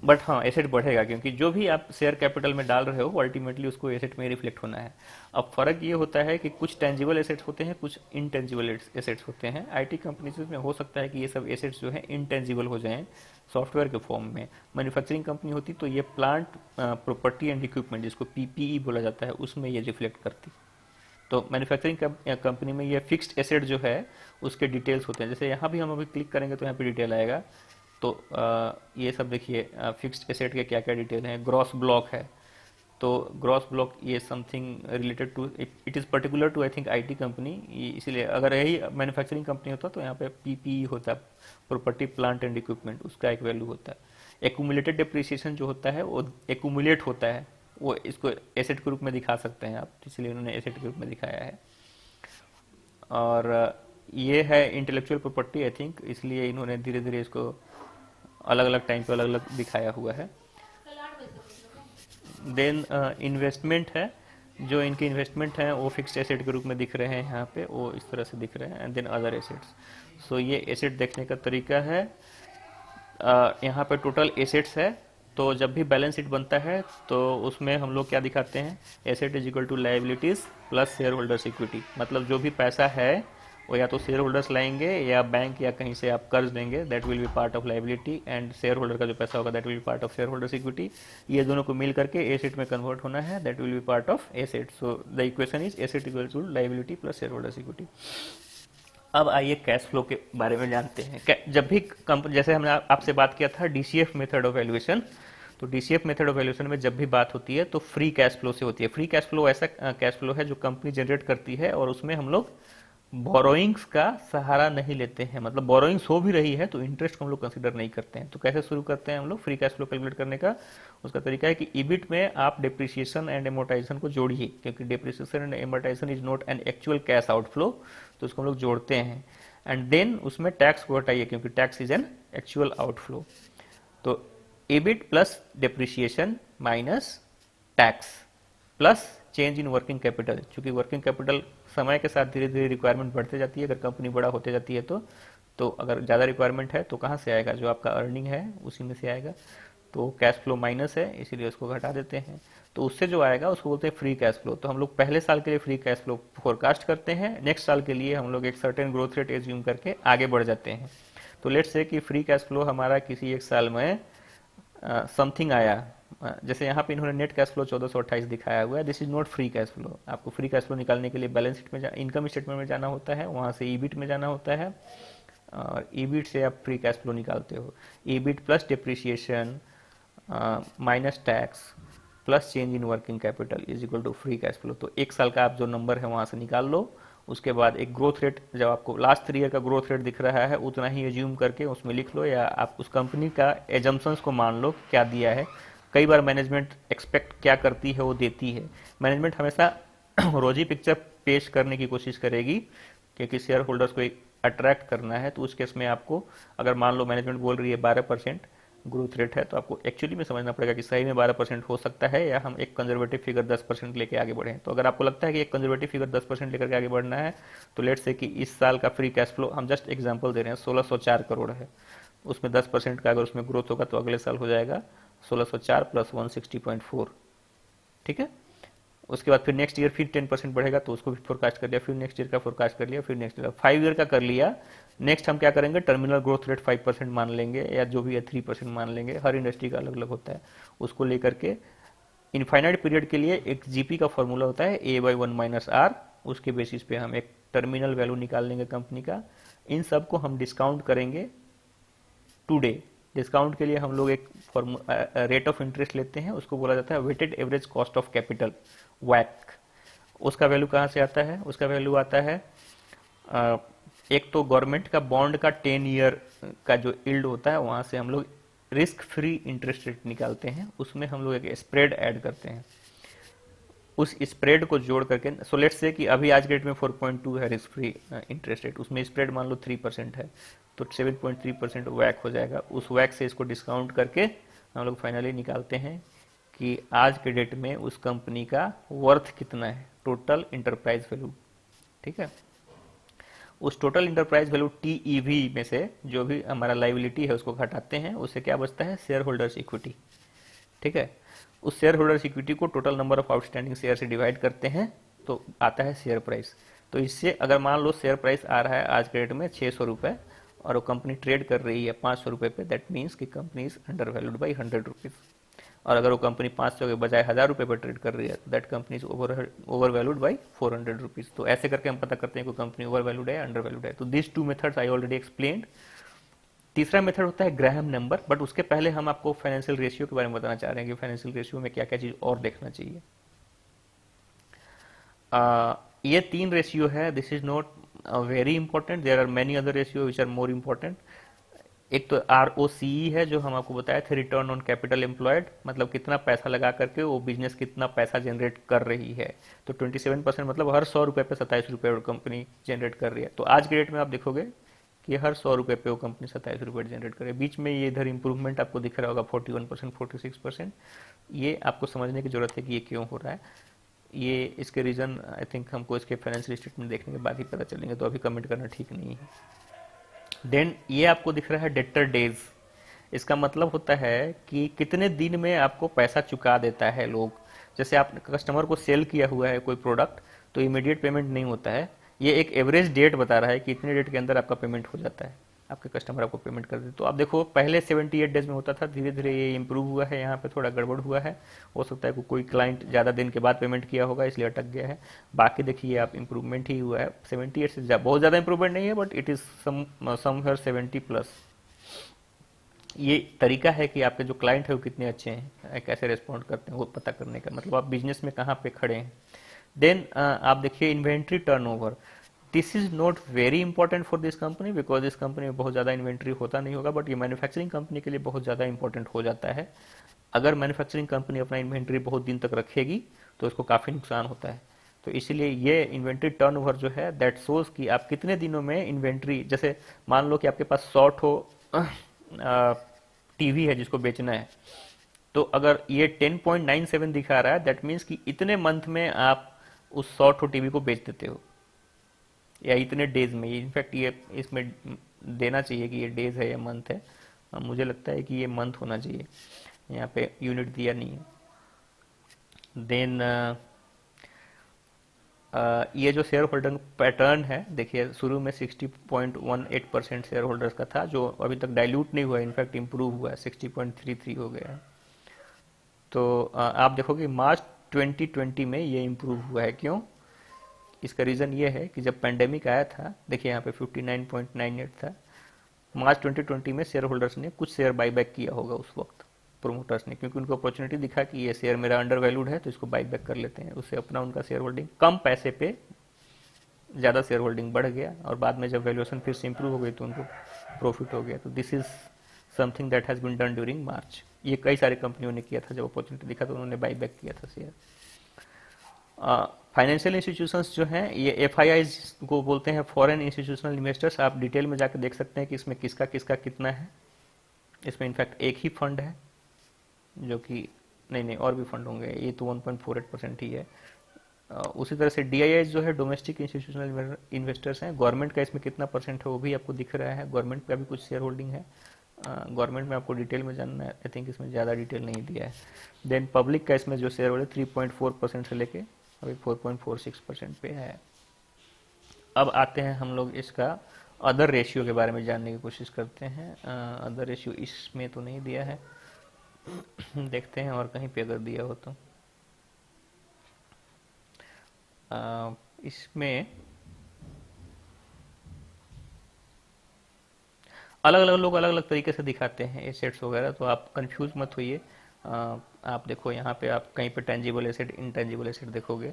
बट हाँ, एसेट बढ़ेगा, क्योंकि जो भी आप शेयर कैपिटल में डाल रहे हो वो अल्टीमेटली उसको एसेट में रिफ्लेक्ट होना है। अब फर्क ये होता है कि कुछ टेंजिबल एसेट्स होते हैं, कुछ इनटेंजिबल एसेट्स होते हैं। आईटी कंपनीज में हो सकता है कि ये सब एसेट्स जो है इनटेंजिबल हो जाएं सॉफ्टवेयर के फॉर्म में। मैन्युफैक्चरिंग कंपनी होती तो ये प्लांट प्रॉपर्टी एंड इक्विपमेंट, जिसको पीपीई बोला जाता है, उसमें ये रिफ्लेक्ट करती। तो मैन्युफैक्चरिंग कंपनी में ये फिक्स्ड एसेट जो है उसके डिटेल्स होते हैं। जैसे यहाँ भी हम अभी क्लिक करेंगे तो यहाँ पे डिटेल आएगा। तो ये सब देखिए फिक्स्ड एसेट के क्या क्या डिटेल हैं। ग्रॉस ब्लॉक है, तो ग्रॉस ब्लॉक ये something related to, it is particular to I think IT company, इसीलिए अगर यही मैन्युफैक्चरिंग कंपनी होता तो यहाँ पे पीपीई होता, प्रॉपर्टी प्लांट एंड इक्विपमेंट, उसका एक वैल्यू होता है। एक्यूमुलेटेड डिप्रिसिएशन जो होता है वो एक्यूमुलेट होता है, वो इसको एसेट के रूप में दिखा सकते हैं आप, इसलिए उन्होंने एसेट के रूप में दिखाया है। और ये है इंटेलेक्चुअल प्रॉपर्टी आई थिंक, इसलिए इन्होंने धीरे धीरे इसको अलग अलग टाइम पे अलग अलग दिखाया हुआ है। देन इन्वेस्टमेंट है, जो इनके इन्वेस्टमेंट हैं वो फिक्स्ड एसेट के रूप में दिख रहे हैं यहाँ पे, वो इस तरह से दिख रहे हैं, एंड देन अदर एसेट्स। सो ये एसेट देखने का तरीका है। यहाँ पे टोटल एसेट्स है, तो जब भी बैलेंस शीट बनता है तो उसमें हम लोग क्या दिखाते हैं, asset is equal to liabilities plus share holders equity. मतलब जो भी पैसा है वो या तो शेयर होल्डर्स लाएंगे या बैंक या कहीं से आप कर्ज लेंगे, that will be part of liability, and share holder का जो पैसा होगा that will be part of share holders equity. ये दोनों को मिल करके एसेट में कन्वर्ट होना है, that will be part of asset. So the equation is asset equal to liability plus share holders equity. अब आइए कैश फ्लो के बारे में जानते हैं। जब भी जैसे हमने आपसे बात किया था डीसीएफ मेथड ऑफ वैल्यूएशन, तो डीसीएफ मेथड ऑफ वैल्यूएशन में जब भी बात होती है तो फ्री कैश फ्लो से होती है। फ्री कैश फ्लो ऐसा कैश फ्लो है जो कंपनी जनरेट करती है और उसमें हम लोग बोरोइंग्स का सहारा नहीं लेते हैं। मतलब बोरोइंग्स हो भी रही है तो इंटरेस्ट को हम लोग कंसीडर नहीं करते हैं। तो कैसे शुरू करते हैं हम लोग फ्री कैश फ्लो कैलकुलेट करने का? उसका तरीका है कि ईबिट में आप डिप्रिसिएशन एंड एमोर्टाइजेशन को जोड़िए, क्योंकि depreciation and amortisation is not an actual cash outflow, तो उसको हम लोग जोड़ते हैं। एंड देन उसमें टैक्स को हटाइए, क्योंकि tax is an actual outflow. तो EBIT plus depreciation minus tax plus change in working capital. चूंकि वर्किंग कैपिटल समय के साथ धीरे धीरे रिक्वायरमेंट बढ़ते जाती है, अगर कंपनी बड़ा होते जाती है तो अगर ज़्यादा रिक्वायरमेंट है तो कहाँ से आएगा? जो आपका अर्निंग है उसी में से आएगा। तो कैश फ्लो माइनस है, इसीलिए उसको घटा देते हैं। तो उससे जो आएगा उसको बोलते हैं फ्री कैश फ्लो। तो हम लोग पहले साल के लिए फ्री कैश फ्लो फोरकास्ट करते हैं, नेक्स्ट साल के लिए हम लोग एक सर्टेन ग्रोथ रेट एज्यूम करके आगे बढ़ जाते हैं। तो लेट्स से कि फ्री कैश फ्लो हमारा किसी एक साल में समथिंग आया, जैसे यहाँ पे इन्होंने नेट कैश फ्लो 1428 दिखाया हुआ है, this is not free cash flow. आपको फ्री कैश फ्लो निकालने के लिए बैलेंस शीट में इनकम स्टेटमेंट में जाना होता है, वहाँ से ईबिट में जाना होता है, और ईबिट से आप फ्री कैश फ्लो निकालते हो। EBIT plus depreciation minus tax plus change in working capital is equal to free cash flow. तो एक साल का आप जो नंबर है वहाँ से निकाल लो। उसके बाद एक ग्रोथ रेट, जब आपको लास्ट 3 ईयर का ग्रोथ रेट दिख रहा है उतना ही एज्यूम करके उसमें लिख लो, या आप उस कंपनी का एजम्पशंस को मान लो क्या दिया है। कई बार मैनेजमेंट एक्सपेक्ट क्या करती है वो देती है। मैनेजमेंट हमेशा रोजी पिक्चर पेश करने की कोशिश करेगी, क्योंकि शेयर होल्डर्स को अट्रैक्ट करना है। तो उस केस में आपको, अगर मान लो मैनेजमेंट बोल रही है 12% ग्रोथ रेट है, तो आपको एक्चुअली में समझना पड़ेगा कि सही में 12% हो सकता है या हम एक कंजर्वेटिव फिगर 10% लेके आगे बढ़े। तो अगर आपको लगता है कि एक कंजर्वेटिव फिगर 10% लेकर के आगे बढ़ना है, तो लेट्स से कि इस साल का फ्री कैश फ्लो, हम जस्ट एग्जांपल दे रहे हैं, 1604 करोड़ है, उसमें 10% का अगर उसमें ग्रोथ होगा तो अगले साल हो जाएगा 1604 प्लस 160.4। ठीक है। उसके बाद फिर नेक्स्ट ईयर फिर 10% बढ़ेगा, तो उसको भी फोरकास्ट कर लिया, फिर नेक्स्ट ईयर का फोरकास्ट कर लिया, फिर नेक्स्ट ईयर 5 ईयर का कर लिया। नेक्स्ट हम क्या करेंगे, टर्मिनल ग्रोथ रेट 5% मान लेंगे, या जो भी है 3% मान लेंगे, हर इंडस्ट्री का अलग अलग होता है। उसको लेकर के इनफाइनाइट पीरियड के लिए एक जीपी का फॉर्मूला होता है A/1 - R, उसके बेसिस पे हम एक टर्मिनल वैल्यू निकाल लेंगे कंपनी का। इन सब को हम डिस्काउंट करेंगे टुडे। डिस्काउंट के लिए हम लोग एक रेट ऑफ इंटरेस्ट लेते हैं, उसको बोला जाता है weighted average cost of capital, वैक। उसका वैल्यू कहाँ से आता है? उसका वैल्यू आता है एक तो गवर्नमेंट का बॉन्ड का 10 ईयर का जो यील्ड होता है, वहाँ से हम लोग रिस्क फ्री इंटरेस्ट रेट निकालते हैं, उसमें हम लोग एक स्प्रेड ऐड करते हैं। उस स्प्रेड को जोड़ करके, सो लेट्स से कि अभी आज के डेट में 4.2 है रिस्क फ्री इंटरेस्ट रेट, उसमें स्प्रेड मान लो 3% है, तो 7.3% वैक हो जाएगा। उस वैक से इसको डिस्काउंट करके हम लोग फाइनली निकालते हैं कि आज के डेट में उस कंपनी का वर्थ कितना है, टोटल इंटरप्राइज वैल्यू। ठीक है। उस टोटल इंटरप्राइज वैल्यू TEV में से जो भी हमारा लाइबिलिटी है उसको घटाते हैं, उससे क्या बचता है? Share holders equity. ठीक है। उस शेयर होल्डर्स इक्विटी को total number of outstanding share से डिवाइड करते हैं, तो आता है शेयर प्राइस। तो इससे अगर मान लो शेयर प्राइस आ रहा है आज के डेट में 600 रुपये, और वो कंपनी ट्रेड कर रही है 500 रुपये पे, दैट मीन्स कि company is under valued by 100 rupees. और अगर वो कंपनी 500 के बजाय 1000 रुपये पर ट्रेड कर रही है, that company is over valued by 400 rupees. तो ऐसे करके हम पता करते हैं कि कंपनी ओवर वैल्यूड है, अंडर वैल्यूड है। तो this 2 methods I already explained. तीसरा मेथड होता है ग्राहम नंबर, बट उसके पहले हम आपको फाइनेंशियल रेशियो के बारे में बताना चाह रहे हैं कि फाइनेंशियल रेशियो में क्या क्या चीज और देखना चाहिए। ये 3 रेशियो है, this is not very important, there are many other ratio which are more important. एक तो ROCE है, जो हम आपको बताया थे, रिटर्न ऑन कैपिटल एम्प्लॉयड, मतलब कितना पैसा लगा करके वो बिजनेस कितना पैसा जनरेट कर रही है। तो 27%, मतलब हर 100 रुपये पे 27 रुपये कंपनी जनरेट कर रही है। तो आज के डेट में आप देखोगे कि हर 100 रुपये पे वो कंपनी 27 रुपये जनरेट करे। बीच में ये इधर इंप्रूवमेंट आपको दिख रहा होगा 41%, 46%। ये आपको समझने की जरूरत है कि ये क्यों हो रहा है। ये इसके रीज़न आई थिंक हमको इसके फाइनेंशियल स्टेटमेंट देखने के बाद ही पता चलेंगे, तो अभी कमेंट करना ठीक नहीं है। देन ये आपको दिख रहा है डेटर डेज। इसका मतलब होता है कि कितने दिन में आपको पैसा चुका देता है लोग। जैसे आप कस्टमर को सेल किया हुआ है कोई प्रोडक्ट, तो इमीडिएट पेमेंट नहीं होता है। ये एक एवरेज डेट बता रहा है कि इतने डेट के अंदर आपका पेमेंट हो जाता है, आपके कस्टमर आपको पेमेंट कर देते। तो आप देखो पहले 78 डेज में होता था, धीरे धीरे ये इंप्रूव हुआ है, यहाँ पे थोड़ा गड़बड़ हुआ है। हो सकता है कि कोई क्लाइंट ज़्यादा दिन के बाद पेमेंट किया होगा इसलिए अटक गया है। बाकी देखिए आप इम्प्रूवमेंट ही हुआ है, 78 से बहुत ज़्यादा इंप्रूवमेंट नहीं है, but it is somewhere 70 plus. ये तरीका है कि आपके जो क्लाइंट है वो कितने अच्छे हैं, कैसे रिस्पॉन्ड करते हैं, वो पता करने का, मतलब आप बिजनेस में कहाँ पे खड़े हैं। देन आप देखिए inventory turnover. This is not very important for this company, because इस कंपनी में बहुत ज़्यादा इन्वेंट्री होता नहीं होगा, बट ये मैन्युफैक्चरिंग कंपनी के लिए बहुत ज़्यादा इंपॉर्टेंट हो जाता है। अगर मैन्युफैक्चरिंग कंपनी अपना इन्वेंट्री बहुत दिन तक रखेगी तो उसको काफ़ी नुकसान होता है। तो इसीलिए ये इन्वेंट्री टर्नओवर जो है दैट शोज कि आप कितने दिनों में इन्वेंट्री, जैसे मान लो कि आपके पास 100 टीवी है जिसको बेचना है, तो अगर ये 10.97 दिखा रहा है दैट मीन्स कि इतने मंथ में आप उस 100 टीवी को बेच देते हो, या इतने डेज में। इनफैक्ट ये इसमें देना चाहिए कि ये डेज है या मंथ है। मुझे लगता है कि ये मंथ होना चाहिए, यहाँ पे यूनिट दिया नहीं है। देन ये जो शेयर होल्डर पैटर्न है, देखिए शुरू में 60.18% शेयर होल्डर्स का था, जो अभी तक डाइल्यूट नहीं हुआ है, इनफैक्ट इंप्रूव हुआ है, 60.33 हो गया है। तो आप देखोगे मार्च 2020 में ये इंप्रूव हुआ है। क्यों? इसका रीज़न ये है कि जब पेंडेमिक आया था, देखिए यहाँ पे 59.98 था, मार्च 2020 में शेयर होल्डर्स ने कुछ शेयर बाईबैक किया होगा उस वक्त, प्रोमोटर्स ने, क्योंकि उनको अपॉर्चुनिटी दिखा कि ये शेयर मेरा अंडर वैल्यूड है तो इसको बाईबैक कर लेते हैं। उससे अपना उनका शेयर होल्डिंग कम पैसे पे ज़्यादा शेयर होल्डिंग बढ़ गया, और बाद में जब वैल्यूएशन फिर से इंप्रूव हो गई तो उनको प्रॉफिट हो गया। तो this is something that has been done during March. ये कई सारी कंपनियों ने किया था, जब अपॉर्चुनिटी दिखा तो उन्होंने बाईबैक किया था शेयर। फाइनेंशियल इंस्टीट्यूशंस जो हैं, ये एफआईआईज को बोलते हैं, फॉरेन इंस्टीट्यूशनल इन्वेस्टर्स। आप डिटेल में जाकर देख सकते हैं कि इसमें किसका किसका कितना है। इसमें इनफैक्ट एक ही फंड है जो कि, नहीं और भी फंड होंगे, ये तो 1.48% ही है। उसी तरह से डीआईआईज जो है, डोमेस्टिक इंस्टीट्यूशनल इन्वेस्टर्स हैं। गवर्नमेंट का इसमें कितना परसेंट है वो भी आपको दिख रहा है, गवर्नमेंट का भी कुछ शेयर होल्डिंग है। गवर्नमेंट में आपको डिटेल में जानना है, आई थिंक इसमें ज़्यादा डिटेल नहीं दिया है। देन पब्लिक का इसमें जो शेयर होल्डर 3.4% से लेके अभी 4.46% पे है। अब आते हैं हम लोग इसका अदर रेशियो के बारे में जानने की कोशिश करते हैं। अदर रेशियो इसमें तो नहीं दिया है, देखते हैं और कहीं पे अगर दिया हो तो। इसमें अलग अलग लोग अलग अलग तरीके से दिखाते हैं एसेट्स वगैरह, तो आप कंफ्यूज मत होइए। आप देखो यहाँ पे, आप कहीं पे टेंजिबल एसेट, इनटेंजिबल एसेट देखोगे।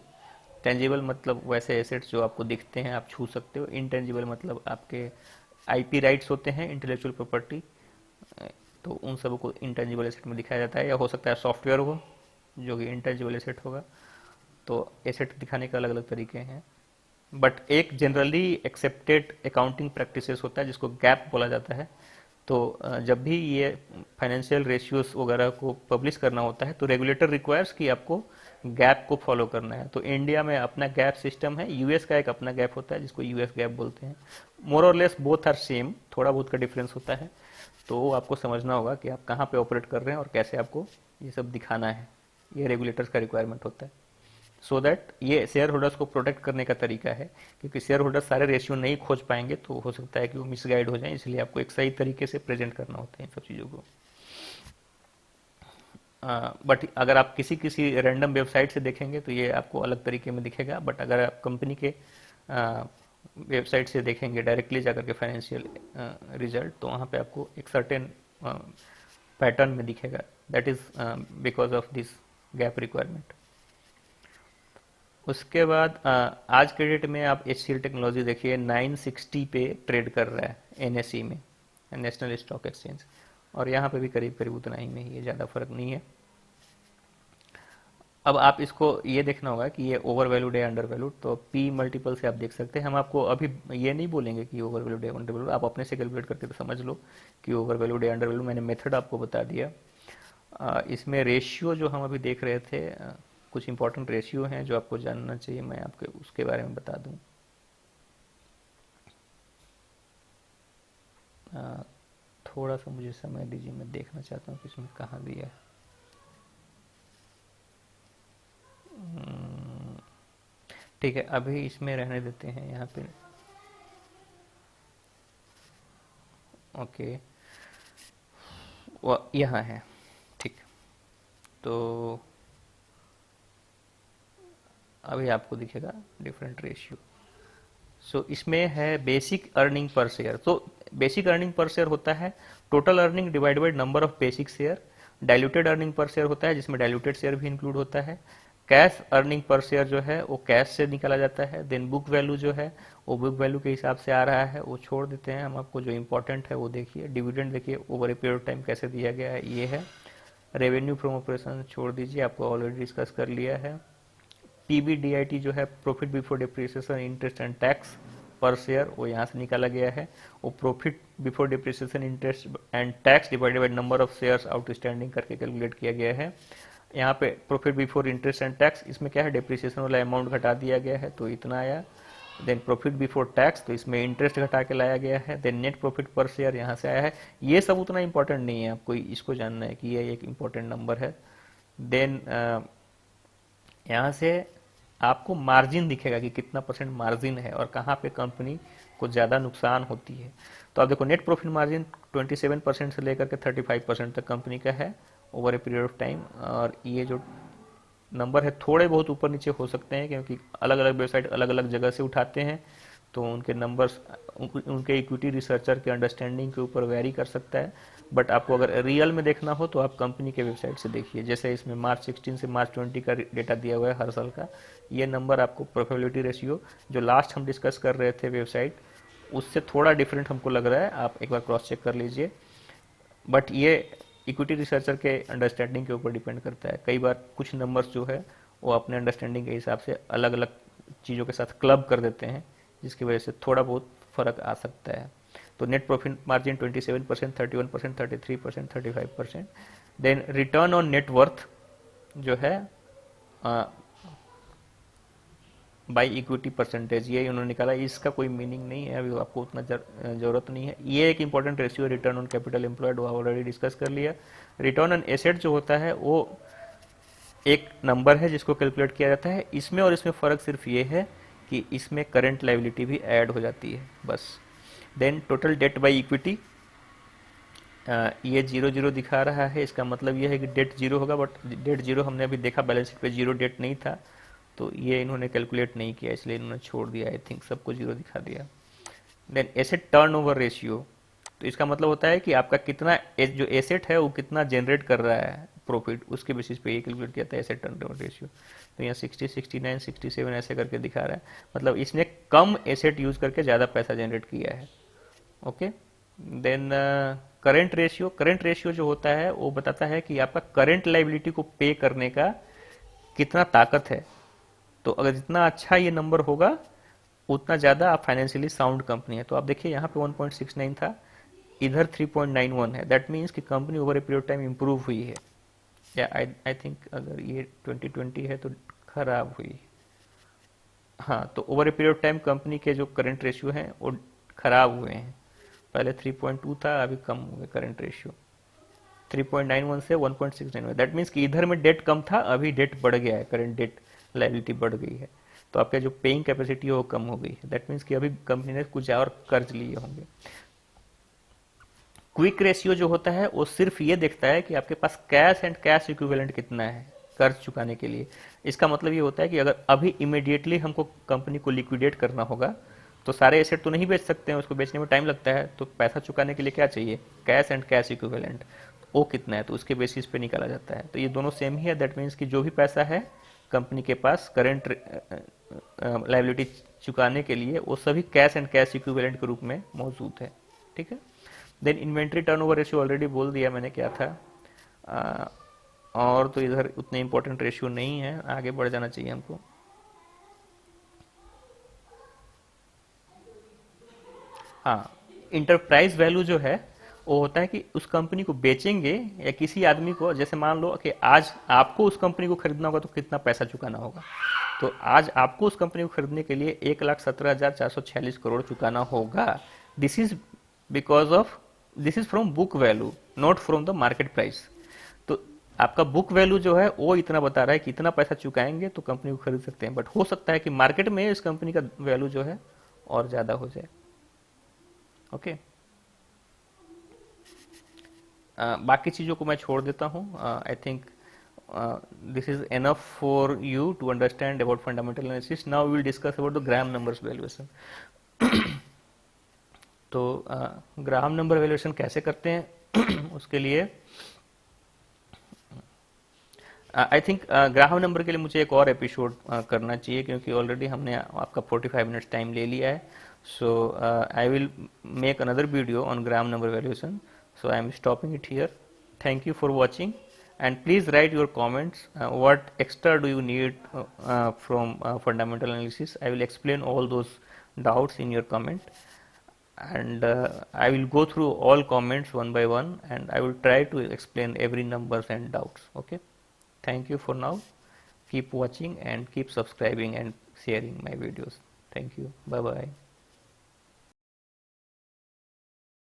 टेंजिबल मतलब वैसे एसेट्स जो आपको दिखते हैं, आप छू सकते हो। इनटेंजिबल मतलब आपके आईपी राइट्स होते हैं, इंटेलेक्चुअल प्रॉपर्टी, तो उन सब को इंटेंजिबल एसेट में दिखाया जाता है। या हो सकता है सॉफ्टवेयर हो जो कि इंटेंजिबल एसेट होगा। तो एसेट दिखाने के अलग अलग तरीके हैं, बट एक जनरली एक्सेप्टेड अकाउंटिंग प्रैक्टिसेस होता है जिसको गैप बोला जाता है। तो जब भी ये फाइनेंशियल रेशियोज वगैरह को पब्लिश करना होता है तो रेगुलेटर रिक्वायर्स कि आपको गैप को फॉलो करना है। तो इंडिया में अपना गैप सिस्टम है, यूएस का एक अपना गैप होता है जिसको यूएस गैप बोलते हैं। मोर और लेस बोथ आर सेम, थोड़ा बहुत का डिफरेंस होता है। तो आपको समझना होगा कि आप कहाँ पे ऑपरेट कर रहे हैं और कैसे आपको ये सब दिखाना है। ये रेगुलेटर्स का रिक्वायरमेंट होता है, सो दैट ये शेयर होल्डर्स को प्रोटेक्ट करने का तरीका है। क्योंकि शेयर होल्डर्स सारे रेशियो नहीं खोज पाएंगे तो हो सकता है कि वो मिसगाइड हो जाए, इसलिए आपको एक सही तरीके से प्रेजेंट करना होता है इन सब चीज़ों को। बट अगर आप किसी किसी रैंडम वेबसाइट से देखेंगे तो ये आपको अलग तरीके में दिखेगा, बट अगर आप कंपनी के वेबसाइट से देखेंगे डायरेक्टली जाकर के फाइनेंशियल रिजल्ट, तो वहाँ पे आपको एक सर्टेन पैटर्न में दिखेगा। That is because of this gap requirement. उसके बाद आज के डेट में आप HCL टेक्नोलॉजी देखिए 960 पे ट्रेड कर रहा है NSE में, नेशनल स्टॉक एक्सचेंज, और यहाँ पे भी करीब करीब उतना ही में ही है, ज़्यादा फर्क नहीं है। अब आप इसको ये देखना होगा कि ये ओवर वैल्यूड है अंडर वैल्यूड, तो P मल्टीपल से आप देख सकते हैं। हम आपको अभी ये नहीं बोलेंगे कि ओवर वैल्यूड है अंडर वैल्यूड, आप अपने से कैलकुलेट करके तो समझ लो कि ओवर वैल्यूड है अंडर वैल्यूड। मैंने मेथड आपको बता दिया। इसमें रेशियो जो हम अभी देख रहे थे, कुछ इंपॉर्टेंट रेशियो हैं जो आपको जानना चाहिए, मैं आपके उसके बारे में बता दूं। थोड़ा सा मुझे समय दीजिए, मैं देखना चाहता हूँ कि इसमें कहाँ दिया है। ठीक है, अभी इसमें रहने देते हैं यहाँ पे। ओके, वो यहाँ है। ठीक, तो अभी आपको दिखेगा डिफरेंट रेशियो। सो इसमें है बेसिक अर्निंग पर शेयर। तो बेसिक अर्निंग पर शेयर होता है total earning divide by number of basic share. Diluted earning per share होता है जिसमें डाइल्यूटेड शेयर भी इंक्लूड होता है। कैश अर्निंग पर शेयर जो है वो कैश से निकाला जाता है। देन बुक वैल्यू जो है वो बुक वैल्यू के हिसाब से आ रहा है, वो छोड़ देते हैं हम। आपको जो इंपॉर्टेंट है वो देखिए। डिविडेंड देखिए over a period of time कैसे दिया गया है, ये है। रेवेन्यू फ्रॉम ऑपरेशन छोड़ दीजिए, आपको ऑलरेडी डिस्कस कर लिया है। पीबीडीआईटी जो है profit before depreciation interest and tax पर शेयर, वो यहाँ से निकाला गया है। वो profit before depreciation interest and tax divided by number of shares outstanding करके कैलकुलेट किया गया है। यहाँ पे profit before interest and tax, इसमें क्या है डिप्रिसिएशन वाला अमाउंट घटा दिया गया है तो इतना आया। देन प्रॉफिट बिफोर टैक्स, तो इसमें इंटरेस्ट घटा के लाया गया है। देन नेट प्रॉफिट पर शेयर यहाँ से आया है। ये सब उतना इंपॉर्टेंट नहीं है, आपको इसको जानना है कि ये एक इंपॉर्टेंट नंबर है। देन यहाँ से आपको मार्जिन दिखेगा कि कितना परसेंट मार्जिन है और कहाँ पे कंपनी को ज़्यादा नुकसान होती है। तो आप देखो नेट प्रॉफिट मार्जिन 27% से लेकर के 35% तक कंपनी का है over a period of time. और ये जो नंबर है थोड़े बहुत ऊपर नीचे हो सकते हैं क्योंकि अलग अलग वेबसाइट अलग अलग जगह से उठाते हैं, तो उनके नंबर्स उनके इक्विटी रिसर्चर के अंडरस्टैंडिंग के ऊपर वेरी कर सकता है। बट आपको अगर रियल में देखना हो तो आप कंपनी के वेबसाइट से देखिए। जैसे इसमें मार्च 16 से मार्च 20 का डेटा दिया हुआ है हर साल का। ये नंबर आपको प्रोफेबिलिटी रेशियो जो लास्ट हम डिस्कस कर रहे थे वेबसाइट, उससे थोड़ा डिफरेंट हमको लग रहा है, आप एक बार क्रॉस चेक कर लीजिए। बट ये इक्विटी रिसर्चर के अंडरस्टैंडिंग के ऊपर डिपेंड करता है। कई बार कुछ नंबर्स जो है वो अपने अंडरस्टैंडिंग के हिसाब से अलग अलग चीज़ों के साथ क्लब कर देते हैं, जिसकी वजह से थोड़ा बहुत फर्क आ सकता है। तो net profit margin 27%, 31%, 33%, 35%। Then return on net worth जो है बाई इक्विटी परसेंटेज, ये उन्होंने निकाला। इसका कोई मीनिंग नहीं है, अभी आपको उतना जरूरत नहीं है। ये एक important ratio return on capital employed, वो ऑलरेडी डिस्कस कर लिया। रिटर्न ऑन एसेट जो होता है वो एक नंबर है जिसको कैलकुलेट किया जाता है। इसमें और इसमें फ़र्क सिर्फ ये है कि इसमें करंट लाइबिलिटी भी ऐड हो जाती है, बस। Then total debt by equity, ये 0 0 दिखा रहा है, इसका मतलब ये है कि डेट जीरो होगा। बट डेट जीरो हमने अभी देखा बैलेंस शीट पे जीरो डेट नहीं था, तो ये इन्होंने कैलकुलेट नहीं किया, इसलिए इन्होंने छोड़ दिया। आई थिंक सबको जीरो दिखा दिया। देन एसेट टर्नओवर रेशियो, तो इसका मतलब होता है कि आपका कितना जो एसेट है वो कितना जनरेट कर रहा है प्रॉफिट, उसके बेसिस पे ये कैलकुलेट किया था एसेट टर्नओवर रेशियो। तो यहाँ 60, 69, 67 ऐसे करके दिखा रहा है, मतलब इसने कम एसेट यूज करके ज़्यादा पैसा जनरेट किया है। Okay. Then current ratio, current ratio जो होता है वो बताता है कि आपका करंट लाइबिलिटी को पे करने का कितना ताकत है। तो अगर जितना अच्छा ये नंबर होगा उतना ज़्यादा आप फाइनेंशियली साउंड कंपनी है। तो आप देखिए यहाँ पे 1.69 था, इधर 3.91 है। दैट मीन्स कि company over a period time improve हुई है। या आई थिंक अगर ये 2020 है तो खराब हुई। हाँ, तो over a period time company के जो करंट रेशियो हैं वो खराब हुए हैं। पहले 3.2 था, अभी कम हो गया करंट रेशियो, 3.91 से 1.69। दैट मीन्स कि इधर में डेट कम था, अभी डेट बढ़ गया है, करंट डेट लाइबिलिटी बढ़ गई है। तो आपका जो पेइंग कैपेसिटी है वो कम हो गई है। दैट मीन्स कि अभी कंपनी ने कुछ और कर्ज लिए होंगे। क्विक रेशियो जो होता है वो सिर्फ ये देखता है कि आपके पास कैश एंड कैश इक्विवेलेंट कितना है कर्ज चुकाने के लिए। इसका मतलब ये होता है कि अगर अभी इमीडिएटली हमको कंपनी को लिक्विडेट करना होगा तो सारे एसेट तो नहीं बेच सकते हैं, उसको बेचने में टाइम लगता है। तो पैसा चुकाने के लिए क्या चाहिए, कैश एंड कैश इक्विवेलेंट, वो कितना है, तो उसके बेसिस पे निकाला जाता है। तो ये दोनों सेम ही है। दैट मीन्स कि जो भी पैसा है कंपनी के पास करंट लाइबिलिटी चुकाने के लिए, वो सभी कैश एंड कैश इक्विवेलेंट के रूप में मौजूद है। ठीक है। Then inventory turnover ratio already बोल दिया मैंने क्या था। आ, और तो इधर उतने इंपॉर्टेंट रेशियो नहीं है, आगे बढ़ जाना चाहिए हमको। हाँ, इंटरप्राइज वैल्यू जो है वो होता है कि उस कंपनी को बेचेंगे या किसी आदमी को, जैसे मान लो कि आज आपको उस कंपनी को खरीदना होगा तो कितना पैसा चुकाना होगा। तो आज आपको उस कंपनी को खरीदने के लिए 1,17,446 करोड़ चुकाना होगा। This is because of, this is from book value, not from the market price. तो आपका बुक वैल्यू जो है वो इतना बता रहा है कि इतना पैसा चुकाएंगे तो कंपनी को खरीद सकते हैं, बट हो सकता है कि मार्केट में इस कंपनी का वैल्यू जो है और ज्यादा हो जाए। ओके। बाकी चीज़ों को मैं छोड़ देता हूँ। I think this is enough for you to understand about fundamental analysis. Now we will discuss about the Graham numbers valuation. तो ग्राहम नंबर वैल्यूएशन कैसे करते हैं उसके लिए आई थिंक ग्राहम नंबर के लिए मुझे एक और एपिसोड करना चाहिए, क्योंकि ऑलरेडी हमने आपका 45 मिनट्स टाइम ले लिया है। So I will make another video on Graham number valuation. So I am stopping it here. Thank you for watching, and please write your comments, what extra do you need from fundamental analysis. I will explain all those doubts in your comment, and I will go through all comments one by one, and I will try to explain every numbers and doubts. Okay, thank you for now. Keep watching and keep subscribing and sharing my videos. Thank you. Bye bye.